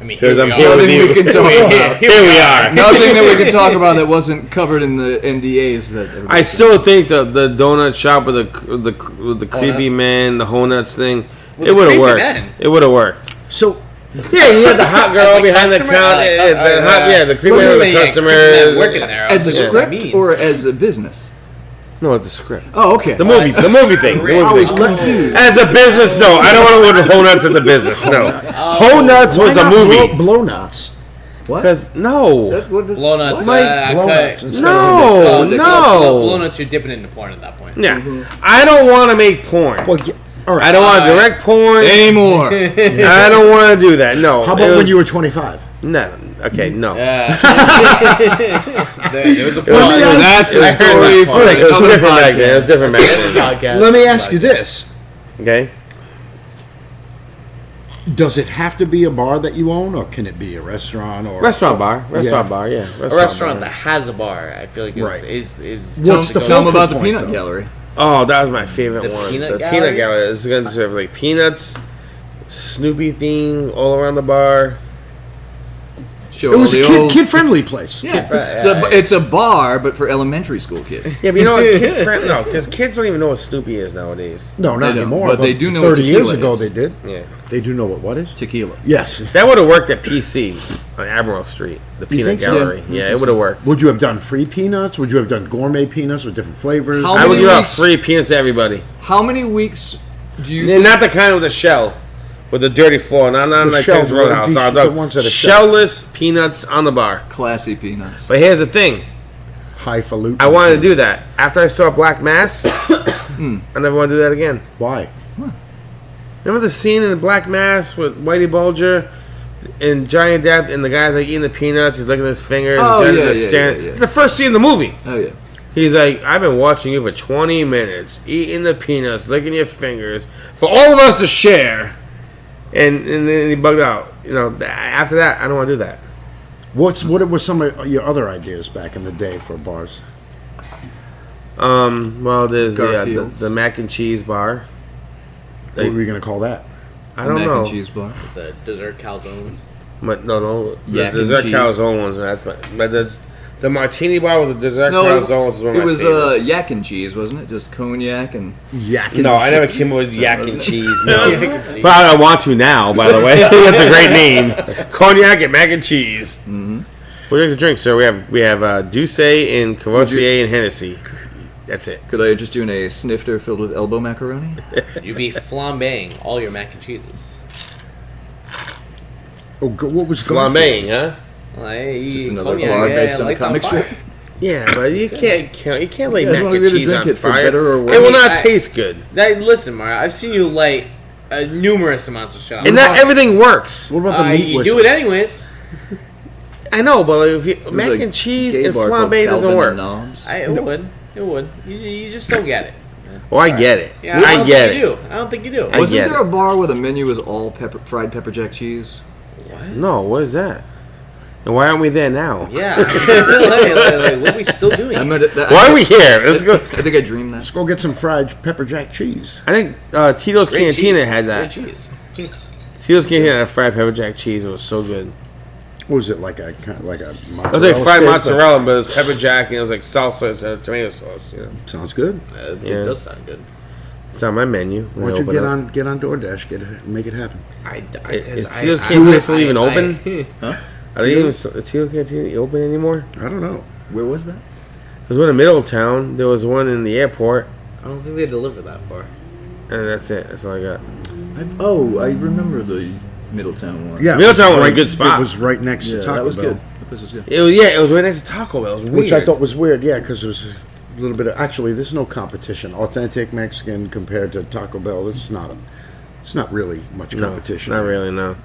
I mean, because here I'm we here are. with Nothing you. we can talk about. Here we are. Nothing that we can talk about that wasn't covered in the NDAs. That I still think the donut shop with the creepy man, the Honuts thing, With it the would have creepy worked. man? It would have worked. So Yeah, you had the hot girl As a behind the customer? counter. The creepy man with the Yeah, customers. working there. I as a was like, what does that script mean? or as a business. No, it's the script. Oh, okay. The movie thing. The I movie was thing. confused. As a business, no. I don't want to order Whole Nuts as a business. No. Whole Nuts was a movie. Blow nuts. What? Because no. That's what the, Blow nuts. Mike, Blow nuts instead No, Blow no. nuts, you're dipping into porn at that point. Yeah. I don't want to make porn. Well, all right. I don't want to direct porn. anymore. I don't want to do that. No. How It about when was- you were 25? No. Okay, no. There was a Let me ask- That's a story for It was another different back then. It was podcast. different back then. Podcast. Let me ask you this: Okay. does it have to be a bar that you own, or can it be a restaurant or Restaurant bar. Restaurant Yeah. bar, yeah. a restaurant that has a bar. I feel like Right. is What's the Tell them focal about the point, peanut though? gallery. Oh, that was my favorite The one. peanut The gallery? peanut gallery. It's going to serve like peanuts, Snoopy theme all around the bar. Show It was all a the old- kid-friendly place. Yeah. It's a yeah, but for elementary school kids. Yeah, but you know what? No, because kids don't even know what Snoopy is nowadays. No, not They don't, anymore. but they do know what 30 years tequila ago is. they did. Yeah. They do know what is? Tequila. Yes. That would have worked at PC on Admiral Street, the You peanut think so? gallery. Yeah, Yeah, it would have worked. Would you have done free peanuts? Would you have done gourmet peanuts with different flavors? How I would many give out weeks- free peanuts to everybody. How many weeks do you? And not the kind with the shell, with the dirty floor. Not The like shells, Texas Roadhouse. the- No, the no, ones that are shellless peanuts on the bar. Classy peanuts. But here's the thing. Highfalutin. I wanted to do that. After I saw Black Mass, I never want to do that again. Why? Remember the scene in Black Mass with Whitey Bulger and Johnny Depp and the guy's like eating the peanuts, he's looking at his fingers, Oh, and Johnny yeah, Depp's yeah, staring. yeah, yeah. It's the first scene in the movie. Oh yeah. He's like, I've been watching you for 20 minutes, eating the peanuts, licking your fingers, for all of us to share. And then he bugged out. You know, after that, I don't want to do that. What were some of your other ideas back in the day for bars? Well, there's Garfield's. the mac and cheese bar. What were we going to call that? I don't Mac know. and cheese bar. the dessert calzones. But no. Yak The and dessert cheese. calzone ones, man. But the martini bar with the dessert No, calzones is one of it my was favorites. yak and cheese, wasn't it? Just cognac and Yak. No, I never came up with yak and cheese. No, Yak and cheese. but I want to now. By the way, that's a great name. Cognac and mac and cheese. Mm-hmm. What do you like to drink, sir? We have Douce and Courvoisier and Hennessy. That's it. could I interest you in a snifter filled with elbow macaroni? You'd be flambeing all your mac and cheeses. Oh, what was Flambeing, Garfield's? huh? Like, Just another cognac, bar based on the lights comic fire. strip. Yeah, but you can't lay You guys mac wanna and be able to cheese drink on it for fire. better or It worse? will not I- taste good, Now, listen, Mario, I've seen you light numerous amounts of shit. and not everything works. What about the meat You whistle? do it anyways. I know, but if you, There's mac a and cheese gay and bar called flambe doesn't Calvin work. and Knobs. It would. You just don't get it. Oh, I get it. Yeah, I don't get think it. you do. I don't think you do. I Wasn't get there it. a bar where the menu was all fried pepper jack cheese? No, what is that? And why aren't we there now? Yeah. like, what are we still doing? I meant it. Why are we here? Let's go. I think I dreamed that. Let's go get some fried pepper jack cheese. I think Tito's Great Cantina cheese. had that. Great cheese. Tito's Cantina had a fried pepper jack cheese. It was so good. What was it, like a mozzarella? It was like fried steak? mozzarella, but it was pepper jack and it was like salsa instead of tomato sauce. You know, Sounds good. It Yeah. does sound good. it's on my menu. Why don't you get on DoorDash, make it happen? Is Tito's Cantina still even open? Huh? Are they even is Tito's Cantina open anymore? I don't know. Where was that? There's one in Middletown. There was one in the airport, I don't think they deliver that far. and that's it. That's all I got. I remember the Middletown one. Yeah, Middletown it was a good spot. It was right next Yeah, to Taco that was Bell, good. That place was good. It was right next to Taco Bell. It was weird. which I thought was weird. Yeah, because it was a little bit of. Actually, there's no competition. Authentic Mexican compared to Taco Bell, it's not really much No, competition. not really, no.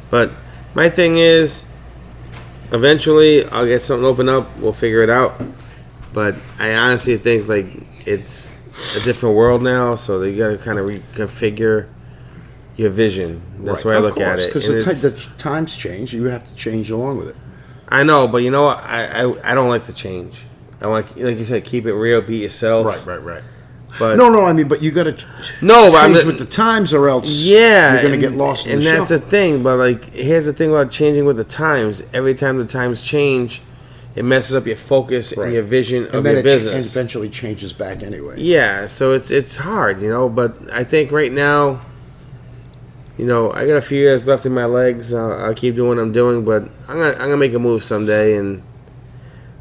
But my thing is, eventually I'll get something open up. We'll figure it out. But I honestly think like it's a different world now, so they got to kind of reconfigure your vision. That's the way I look at it. Because And the it's- times change, you have to change along with it. I know, but you know what? I don't like to change. I like you said, keep it real, be yourself. Right. But No, I mean, but you got to no, but change I'm with the times, or else yeah, you're going to and- get lost in and the that's shuffle. the thing. But like, here's the thing about changing with the times. Every time the times change, it messes up your focus Right. and your vision and of then your it business. eventually changes back anyway. Yeah, so it's hard, you know. But I think right now, you know, I got a few years left in my legs. I'll keep doing what I'm doing, but I'm gonna make a move someday and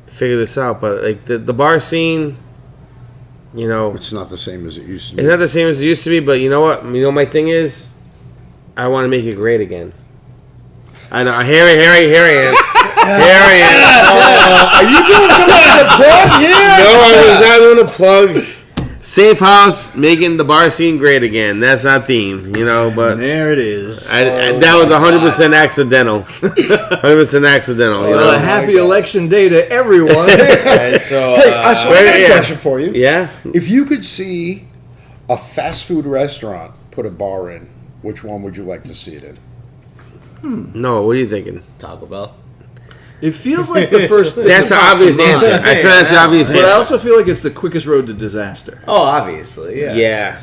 figure this out. But like the bar scene, you know, It's not the same as it used to be. it's not the same as it used to be. But you know what? You know, my thing is, I want to make it great again. I know. Here I am. Here I am. Are you doing something to plug here? No, I was not doing a plug. Safe House making the bar scene great again. That's our theme, you know. But There it is. that was 100% accidental. 100% accidental. You Well, a know. happy election day to everyone. Okay, so Hey, I got a yeah. question for you. Yeah. If you could see a fast food restaurant put a bar in, which one would you like to see it in? No. What are you thinking? Taco Bell. It feels like the first thing. That's the that popped to obvious mind. answer. I feel that's the obvious But I answer. also feel like it's the quickest road to disaster. Oh, obviously, yeah. Yeah.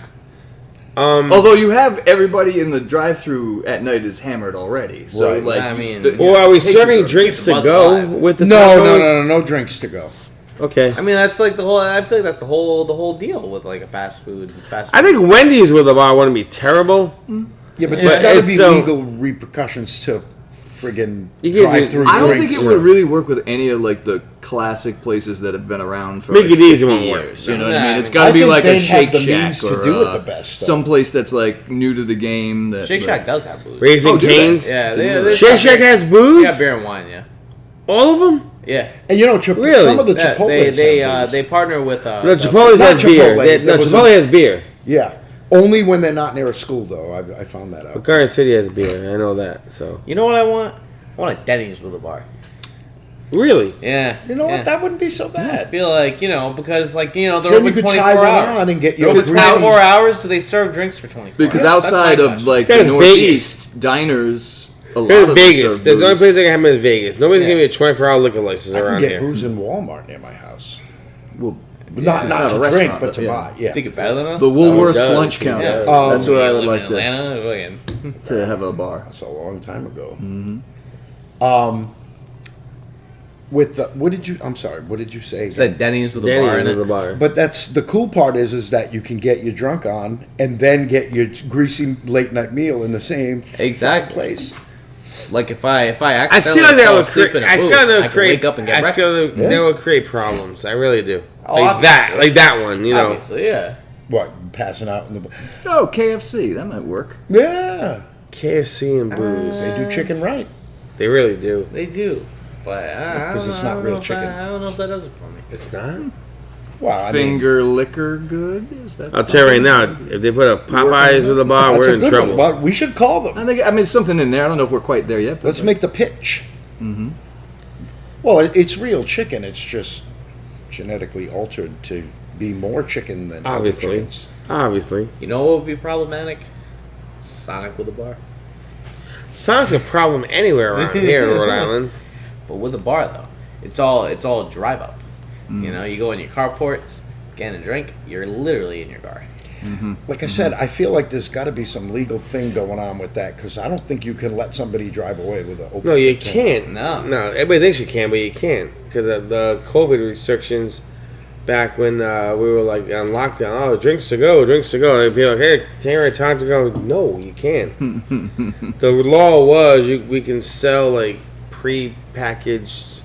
Although you have everybody in the drive-through at night is hammered already, so Right. like I mean, Well, are we Takes serving you- drinks keep to the go buzz alive. with the No, tacos? no drinks to go. Okay. I mean, that's like the whole. I feel like that's the whole deal with like a fast food. I think Wendy's with a bar wouldn't be terrible. Yeah, but Yeah. there's got to It's be so- legal repercussions to friggin' You can't do- drive-through I don't drinks. think it would really work with any of like the classic places that have been around for Make like it easy 50 won't work. years. You know what Nah, I mean? It's I got to be think like a they'd Shake have the Shack means to or do it the best, though. some place that's like new to the game. That Shake like- Shack does have booze. Raising Oh, do they? Cane's. Yeah, Didn't they Shake Shack has booze. Yeah, beer and wine. Yeah, All of them. yeah. And you know, Really? some of the Yeah, Chipotle's have booze. they partner with. No, Chipotle's not has beer. Chipotle, They- there No, was Chipotle a- has beer. Yeah, only when they're not near a school, though. I found that out. Garden City has beer. I know that. So You know what I want? I want a Denny's with a bar. really, Yeah. You know yeah. what? That wouldn't be so I bad. feel like because they're So then open you could 24 tie one hours. on and get They're your open 24 greasy- hours. Do they serve drinks for 24? Because hours? That's my outside of question. like That's the Vegas. Northeast diners, a lot here's of them Vegas. serve There's the only booze. place that can happen is Vegas. Nobody's Yeah. giving me a 24-hour liquor license I can around get here. booze in Walmart near my house. Well, Not it's not not a to restaurant, drink, but but to yeah. buy. Yeah. think it better than us. the Woolworths does. lunch Yeah. counter. Yeah. That's where I would live like in to Atlanta. have a bar. That's a long time ago. Mm-hmm. With the what did you? I'm sorry. What did you say? Said Denny's with a bar Denny's in with it. the bar. But that's the cool part is that you can get your drunk on and then get your greasy late night meal in the same Exactly. place. Like if I I accidentally feel like that fall would asleep create. in a I booth, feel like that I would can create. wake up and get I feel breakfast. that would create problems. I really do. Oh, Like that. obviously. Like that one. You know. Obviously, yeah. What passing out in the? Oh, KFC, that might work. Yeah, KFC and booze. they do chicken right. They really do. They do, but I 'cause don't it's know- not I don't real know if chicken. I don't know if that does it for me. It's not. Well, I mean, Finger liquor good? Is that I'll tell you right now. If they put a Popeyes with a bar, that's we're a in good trouble. one. But we should call them. I think it's something in there. I don't know if we're quite there yet. But Let's make the pitch. Well, it's real chicken. It's just genetically altered to be more chicken than other Obviously. chickens. Obviously. You know what would be problematic? Sonic with a bar. Sonic's a problem anywhere around here in Rhode Island. But with a bar though, it's all drive up. You know, you go in your carports, get a drink, you're literally in your car. Like I said, I feel like there's got to be some legal thing going on with that because I don't think you can let somebody drive away with an open. No, you container. can't. No. Everybody thinks you can, but you can't because of the COVID restrictions. Back when we were like on lockdown, oh, drinks to go. They'd be like, hey, Tanner, time to go. No, you can't. The law was we can sell like pre-packaged.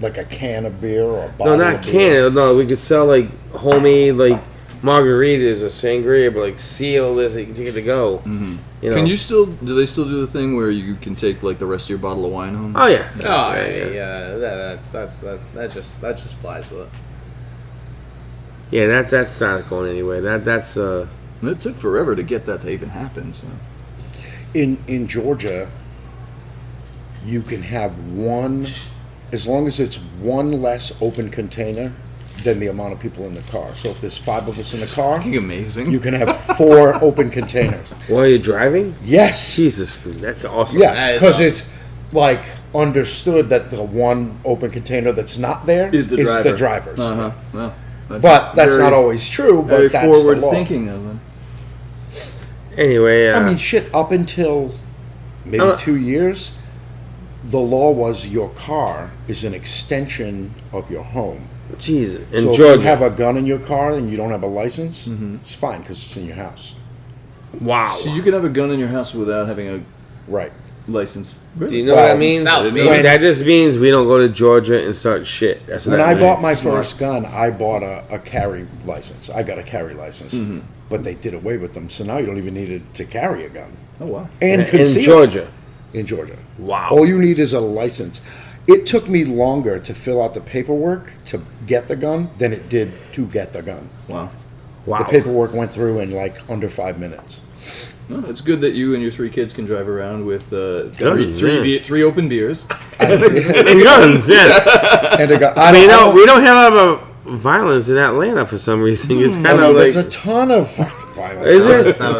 Like a can of beer or a No, bottle not of beer. can. No, we could sell like homemade like margaritas or sangria, but like seal this so you can take it to go. You know? Can you still? Do they still do the thing where you can take like the rest of your bottle of wine home? Oh yeah. Oh yeah, that just flies with it. Yeah, that's not going anywhere. That's It took forever to get that to even happen. So In Georgia, you can have one, as long as it's one less open container than the amount of people in the car. So if there's 5 of us in the car, fucking amazing. you can have 4 open containers. while you're driving. Yes. Jesus, that's awesome. Yeah, That is because awesome. it's like understood that the one open container that's not there is the driver. driver's. Uh-huh. Well, But that's not always true. But very that's the forward law. thinking of them. Anyway, I mean, shit. Up until maybe 2 years, the law was your car is an extension of your home. Jesus, in So if Georgia. you have a gun in your car and you don't have a license, it's fine because it's in your house. Wow. So you can have a gun in your house without having a Right. license. Do you know Well, what that means? South, baby. That just means we don't go to Georgia and start shit. That's what When that I means. bought my first gun, I bought a carry license. I got a carry license. But they did away with them, so now you don't even need it to carry a gun. Oh wow. And in conceal. Georgia. In Georgia. Wow. All you need is a license. It took me longer to fill out the paperwork to get the gun than it did to get the gun. Wow. Wow. The paperwork went through in like under 5 minutes. Well, it's good that you and your 3 kids can drive around with Guns, yeah. three open beers. And guns, yeah. And I mean, we don't have a lot of violence in Atlanta for some reason. It's kind of like, there's a ton of fucking violence. is it? That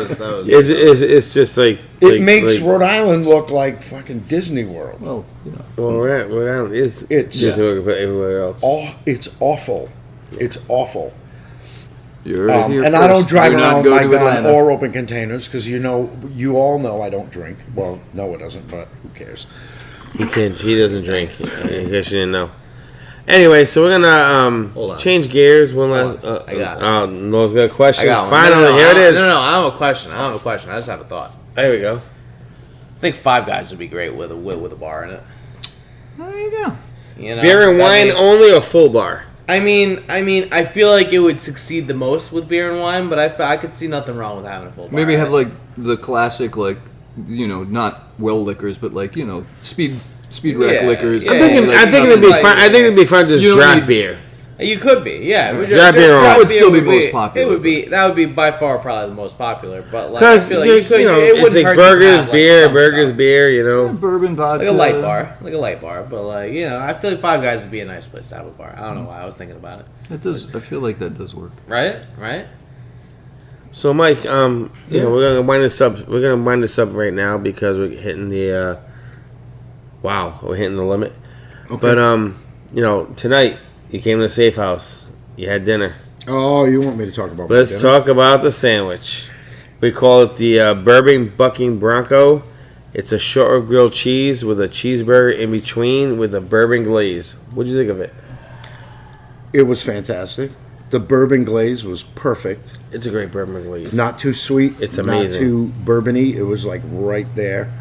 was. It's just like It makes like, Rhode Island look like fucking Disney World. Well, you know. well, we're down. It's It's- just everywhere else. It's awful. It's awful. You're here And I first. don't drive Do not around go my to gun Atlanta. or open containers because you all know I don't drink. Well, no, it doesn't, but who cares? He doesn't drink. In case you didn't know. Anyway, so we're Hold gonna on. change gears. One last. I got it. Noah's got a question. I got one. Finally, No, here it is. No, I have a question. I just have a thought. There we go. I think Five Guys would be great with a bar in it. There you go. You know, Beer and wine only or full bar? I mean, I feel like it would succeed the most with beer and wine, but I could see nothing wrong with having a full bar. Maybe in have it. like the classic, like, you know, not well liquors, but like, you know, speed rack Yeah, liquors. yeah, I think yeah, it'd be like- fun. I think it'd be fun just You don't draft need- beer. You could be, yeah. Draft beer That would beer still be most popular, It would be that would be by far probably the most popular, but like I Because feel like it's wouldn't like hurt to burgers, have, like, beer, some burgers, stuff. beer. You know, Bourbon, vodka. like a light bar, but like I feel like Five Guys would be a nice place to have a bar. I don't know why I was thinking about it. That does. I feel like that does work. Right. So Mike, we're gonna wind this up. We're gonna wind this up right now because we're hitting the. We're hitting the limit. Okay. But tonight you came to the safe house. You had dinner. Oh, you want me to talk about? Let's talk about the sandwich. We call it the Bourbon Bucking Bronco. It's a short rib grilled cheese with a cheeseburger in between with a bourbon glaze. What'd you think of it? It was fantastic. The bourbon glaze was perfect. It's a great bourbon glaze. Not too sweet. It's amazing. Not too bourbony. It was like right there.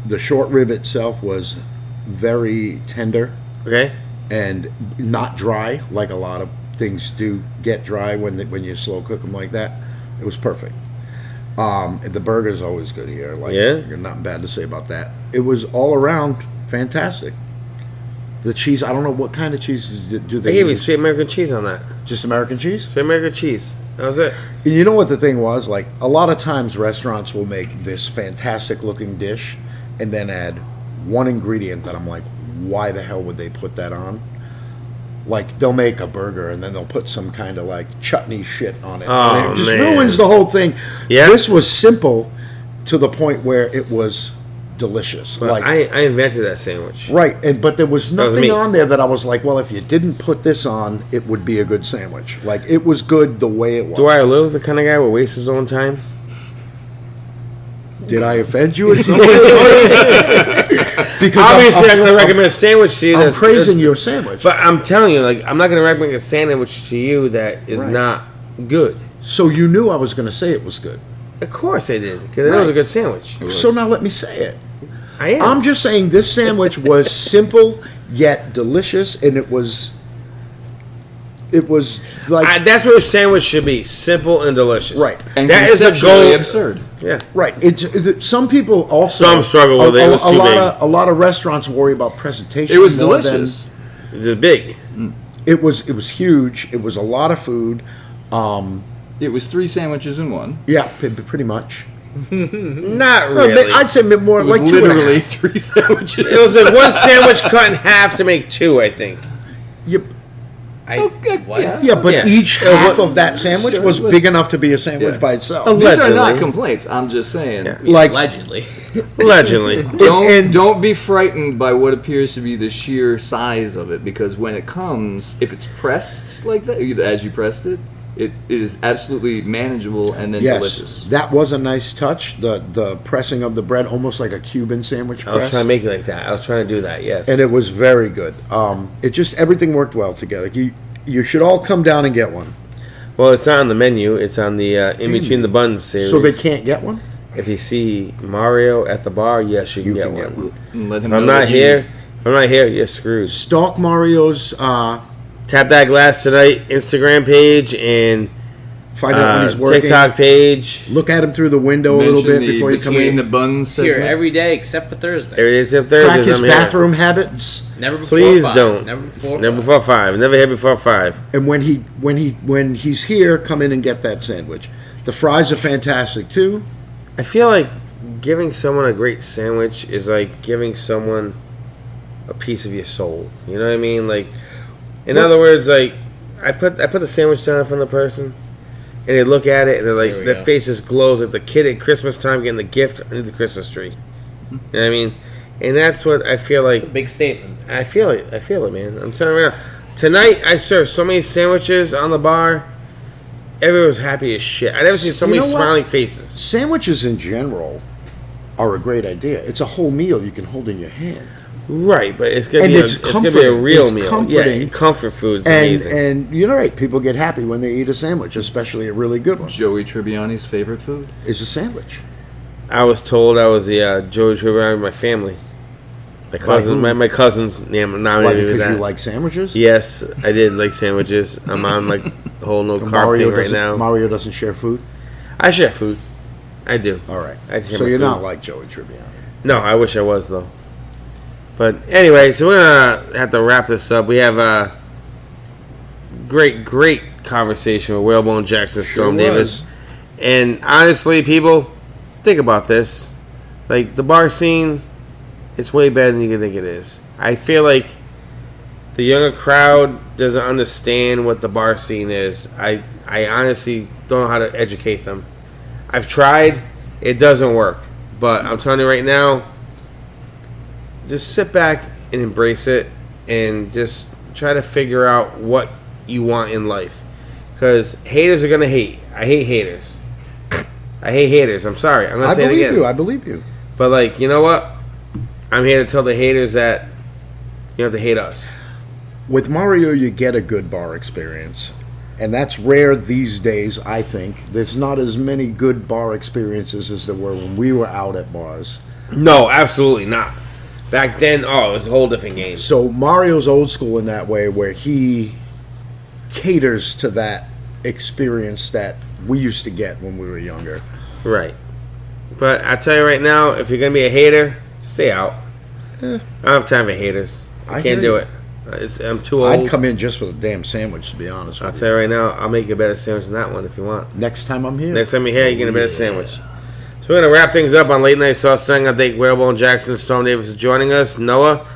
The short rib itself was very tender Okay. and not dry like a lot of things do get dry when you slow cook them like that. It was perfect. The burger's always good here. Like, Yeah? you're not bad to say about that. It was all around fantastic. The cheese, I don't know what kind of cheese do They they gave me use. sweet American cheese on that. Just American cheese? Sweet American cheese. That was it. And you know what the thing was? Like, a lot of times restaurants will make this fantastic looking dish and then add one ingredient that I'm like, why the hell would they put that on? Like they'll make a burger and then they'll put some kind of like chutney shit on it. Oh, and it just man. ruins the whole thing. Yeah. This was simple to the point where it was delicious. But like I invented that sandwich. right, but there was was nothing me. on there that I was like, well, if you didn't put this on, it would be a good sandwich. Like it was good the way it was. Do I live the kind of guy who wastes his own time? Did I offend you in some way? Because Obviously, I'm going to recommend a sandwich to you I'm that's praising good. your sandwich. But I'm telling you, like, I'm not going to recommend a sandwich to you that is Right. not good. So you knew I was going to say it was good. Of course I did, because it was a good sandwich. So now let me say it. I am. I'm just saying this sandwich was simple yet delicious, and it was like That's what a sandwich should be: simple and delicious. Right. And that is the conceptually goal. absurd. Yeah. right. Some people also Some struggle with it. It was too big. A lot of restaurants worry about presentation. It was more than- delicious. It's just big. It was huge. It was a lot of food. It was 3 sandwiches in one. Yeah, pretty much. Not No, really. I'd say more It was like 2.5. literally 3 sandwiches. It was like one sandwich cut in half to make 2, I think. What? Yeah, but Yeah. each half of that sandwich Sure, was listen. big enough to be a sandwich Yeah. by itself. These are Allegedly. not complaints. I'm just saying. Yeah. Like Allegedly. Allegedly. Don't be frightened by what appears to be the sheer size of it, because when it comes, if it's pressed like that, as you pressed it, it is absolutely manageable and then yes, delicious. that was a nice touch. The pressing of the bread, almost like a Cuban sandwich I was press. trying to make it like that. I was trying to do that, yes. And it was very good. It just everything worked well together. You should all come down and get one. Well, it's not on the menu. It's on the In Between the Buns series. So they can't get one. If you see Mario at the bar, yes, you can, You get, can get one. one. And let him If I'm know not that you- here, you're screwed. Stalk Mario's. Tap That Glass Tonight Instagram page and Find out when he's working. TikTok page. Look at him through the window a little mention bit the before you come between in. the buns Here segment. every day except for Thursday. Every day except Track Thursdays, his I'm here. bathroom habits. Never before Please 5. don't. Never before. Never 5. before 5. Never here before 5. And when he's here, come in and get that sandwich. The fries are fantastic too. I feel like giving someone a great sandwich is like giving someone a piece of your soul. You know what I mean? Like, in other words, like I put the sandwich down in front of the person, and they look at it, and they're like, There we their go. face just glows like the kid at Christmas time getting the gift under the Christmas tree. You know what I mean? And that's what I feel like. Big statement. I feel it, man. I'm telling you right now. Tonight, I served so many sandwiches on the bar. Everyone was happy as shit. I never seen so You many know what? smiling faces. Sandwiches in general are a great idea. It's a whole meal you can hold in your hand. Right, but it's gonna And be it's gonna be a comforting. real It's meal. comforting. Yeah, comfort food's And amazing. and you're right. People get happy when they eat a sandwich, especially a really good one. Joey Tribbiani's favorite food. Is a sandwich. I was told I was the Joe Tribbiani of my family. My cousin, who? my cousins Why? nominated me Because that. you like sandwiches? Yes, I did like sandwiches. I'm on like the whole no carb thing right doesn't. now. Mario doesn't share food. I share food. I do. All right. I share So my you're food. not like Joey Tribbiani. No, I wish I was though. But anyway, so we're gonna have to wrap this up. We have a great conversation with Whalebone Jackson, Storm was. Davis, and honestly, people, think about this. Like the bar scene, it's way better than you can think it is. I feel like the younger crowd doesn't understand what the bar scene is. I honestly don't know how to educate them. I've tried, it doesn't work. But I'm telling you right now, just sit back and embrace it and just try to figure out what you want in life. Because haters are going to hate. I hate haters. I hate haters. I'm sorry. I'm going to say it again. I believe you. But, like, you know what? I'm here to tell the haters that you don't have to hate us. With Mario, you get a good bar experience. And that's rare these days, I think. There's not as many good bar experiences as there were when we were out at bars. No, absolutely not. Back then, it was a whole different game. So Mario's old school in that way, where he caters to that experience that we used to get when we were younger. Right. But I tell you right now, if you're going to be a hater, stay out. I don't have time for haters. I I can't hear do you. it. I'm too old. I'd come in just with a damn sandwich, to be honest I'll with tell you right now, I'll make you a better sandwich than that one if you want. you. Next time I'm here. Next time you're here, you get a better sandwich. So we're going to wrap things up on Late Night Sauce Sang. I thank Whalebone Jackson, Storm Davis is joining us. Noah,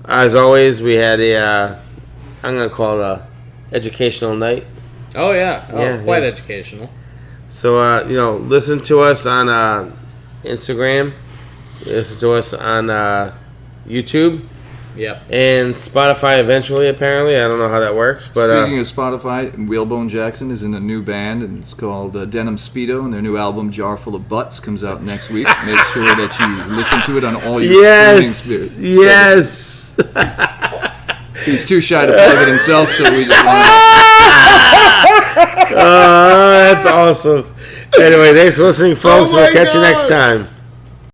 as always, we had a I'm gonna call it a educational night. Oh yeah, quite yeah. educational. So listen to us on Instagram, listen to us on YouTube. Yep. And Spotify eventually, apparently. I don't know how that works. But Speaking of Spotify, Whalebone Jackson is in a new band, and it's called Denim Speedo, and their new album, Jar Full of Butts, comes out next week. Make sure that you listen to it on all your streaming spheres. Yes! He's too shy to plug it himself, so we just want to... That's awesome. Anyway, thanks for listening, folks. Oh my We'll catch you God. next time.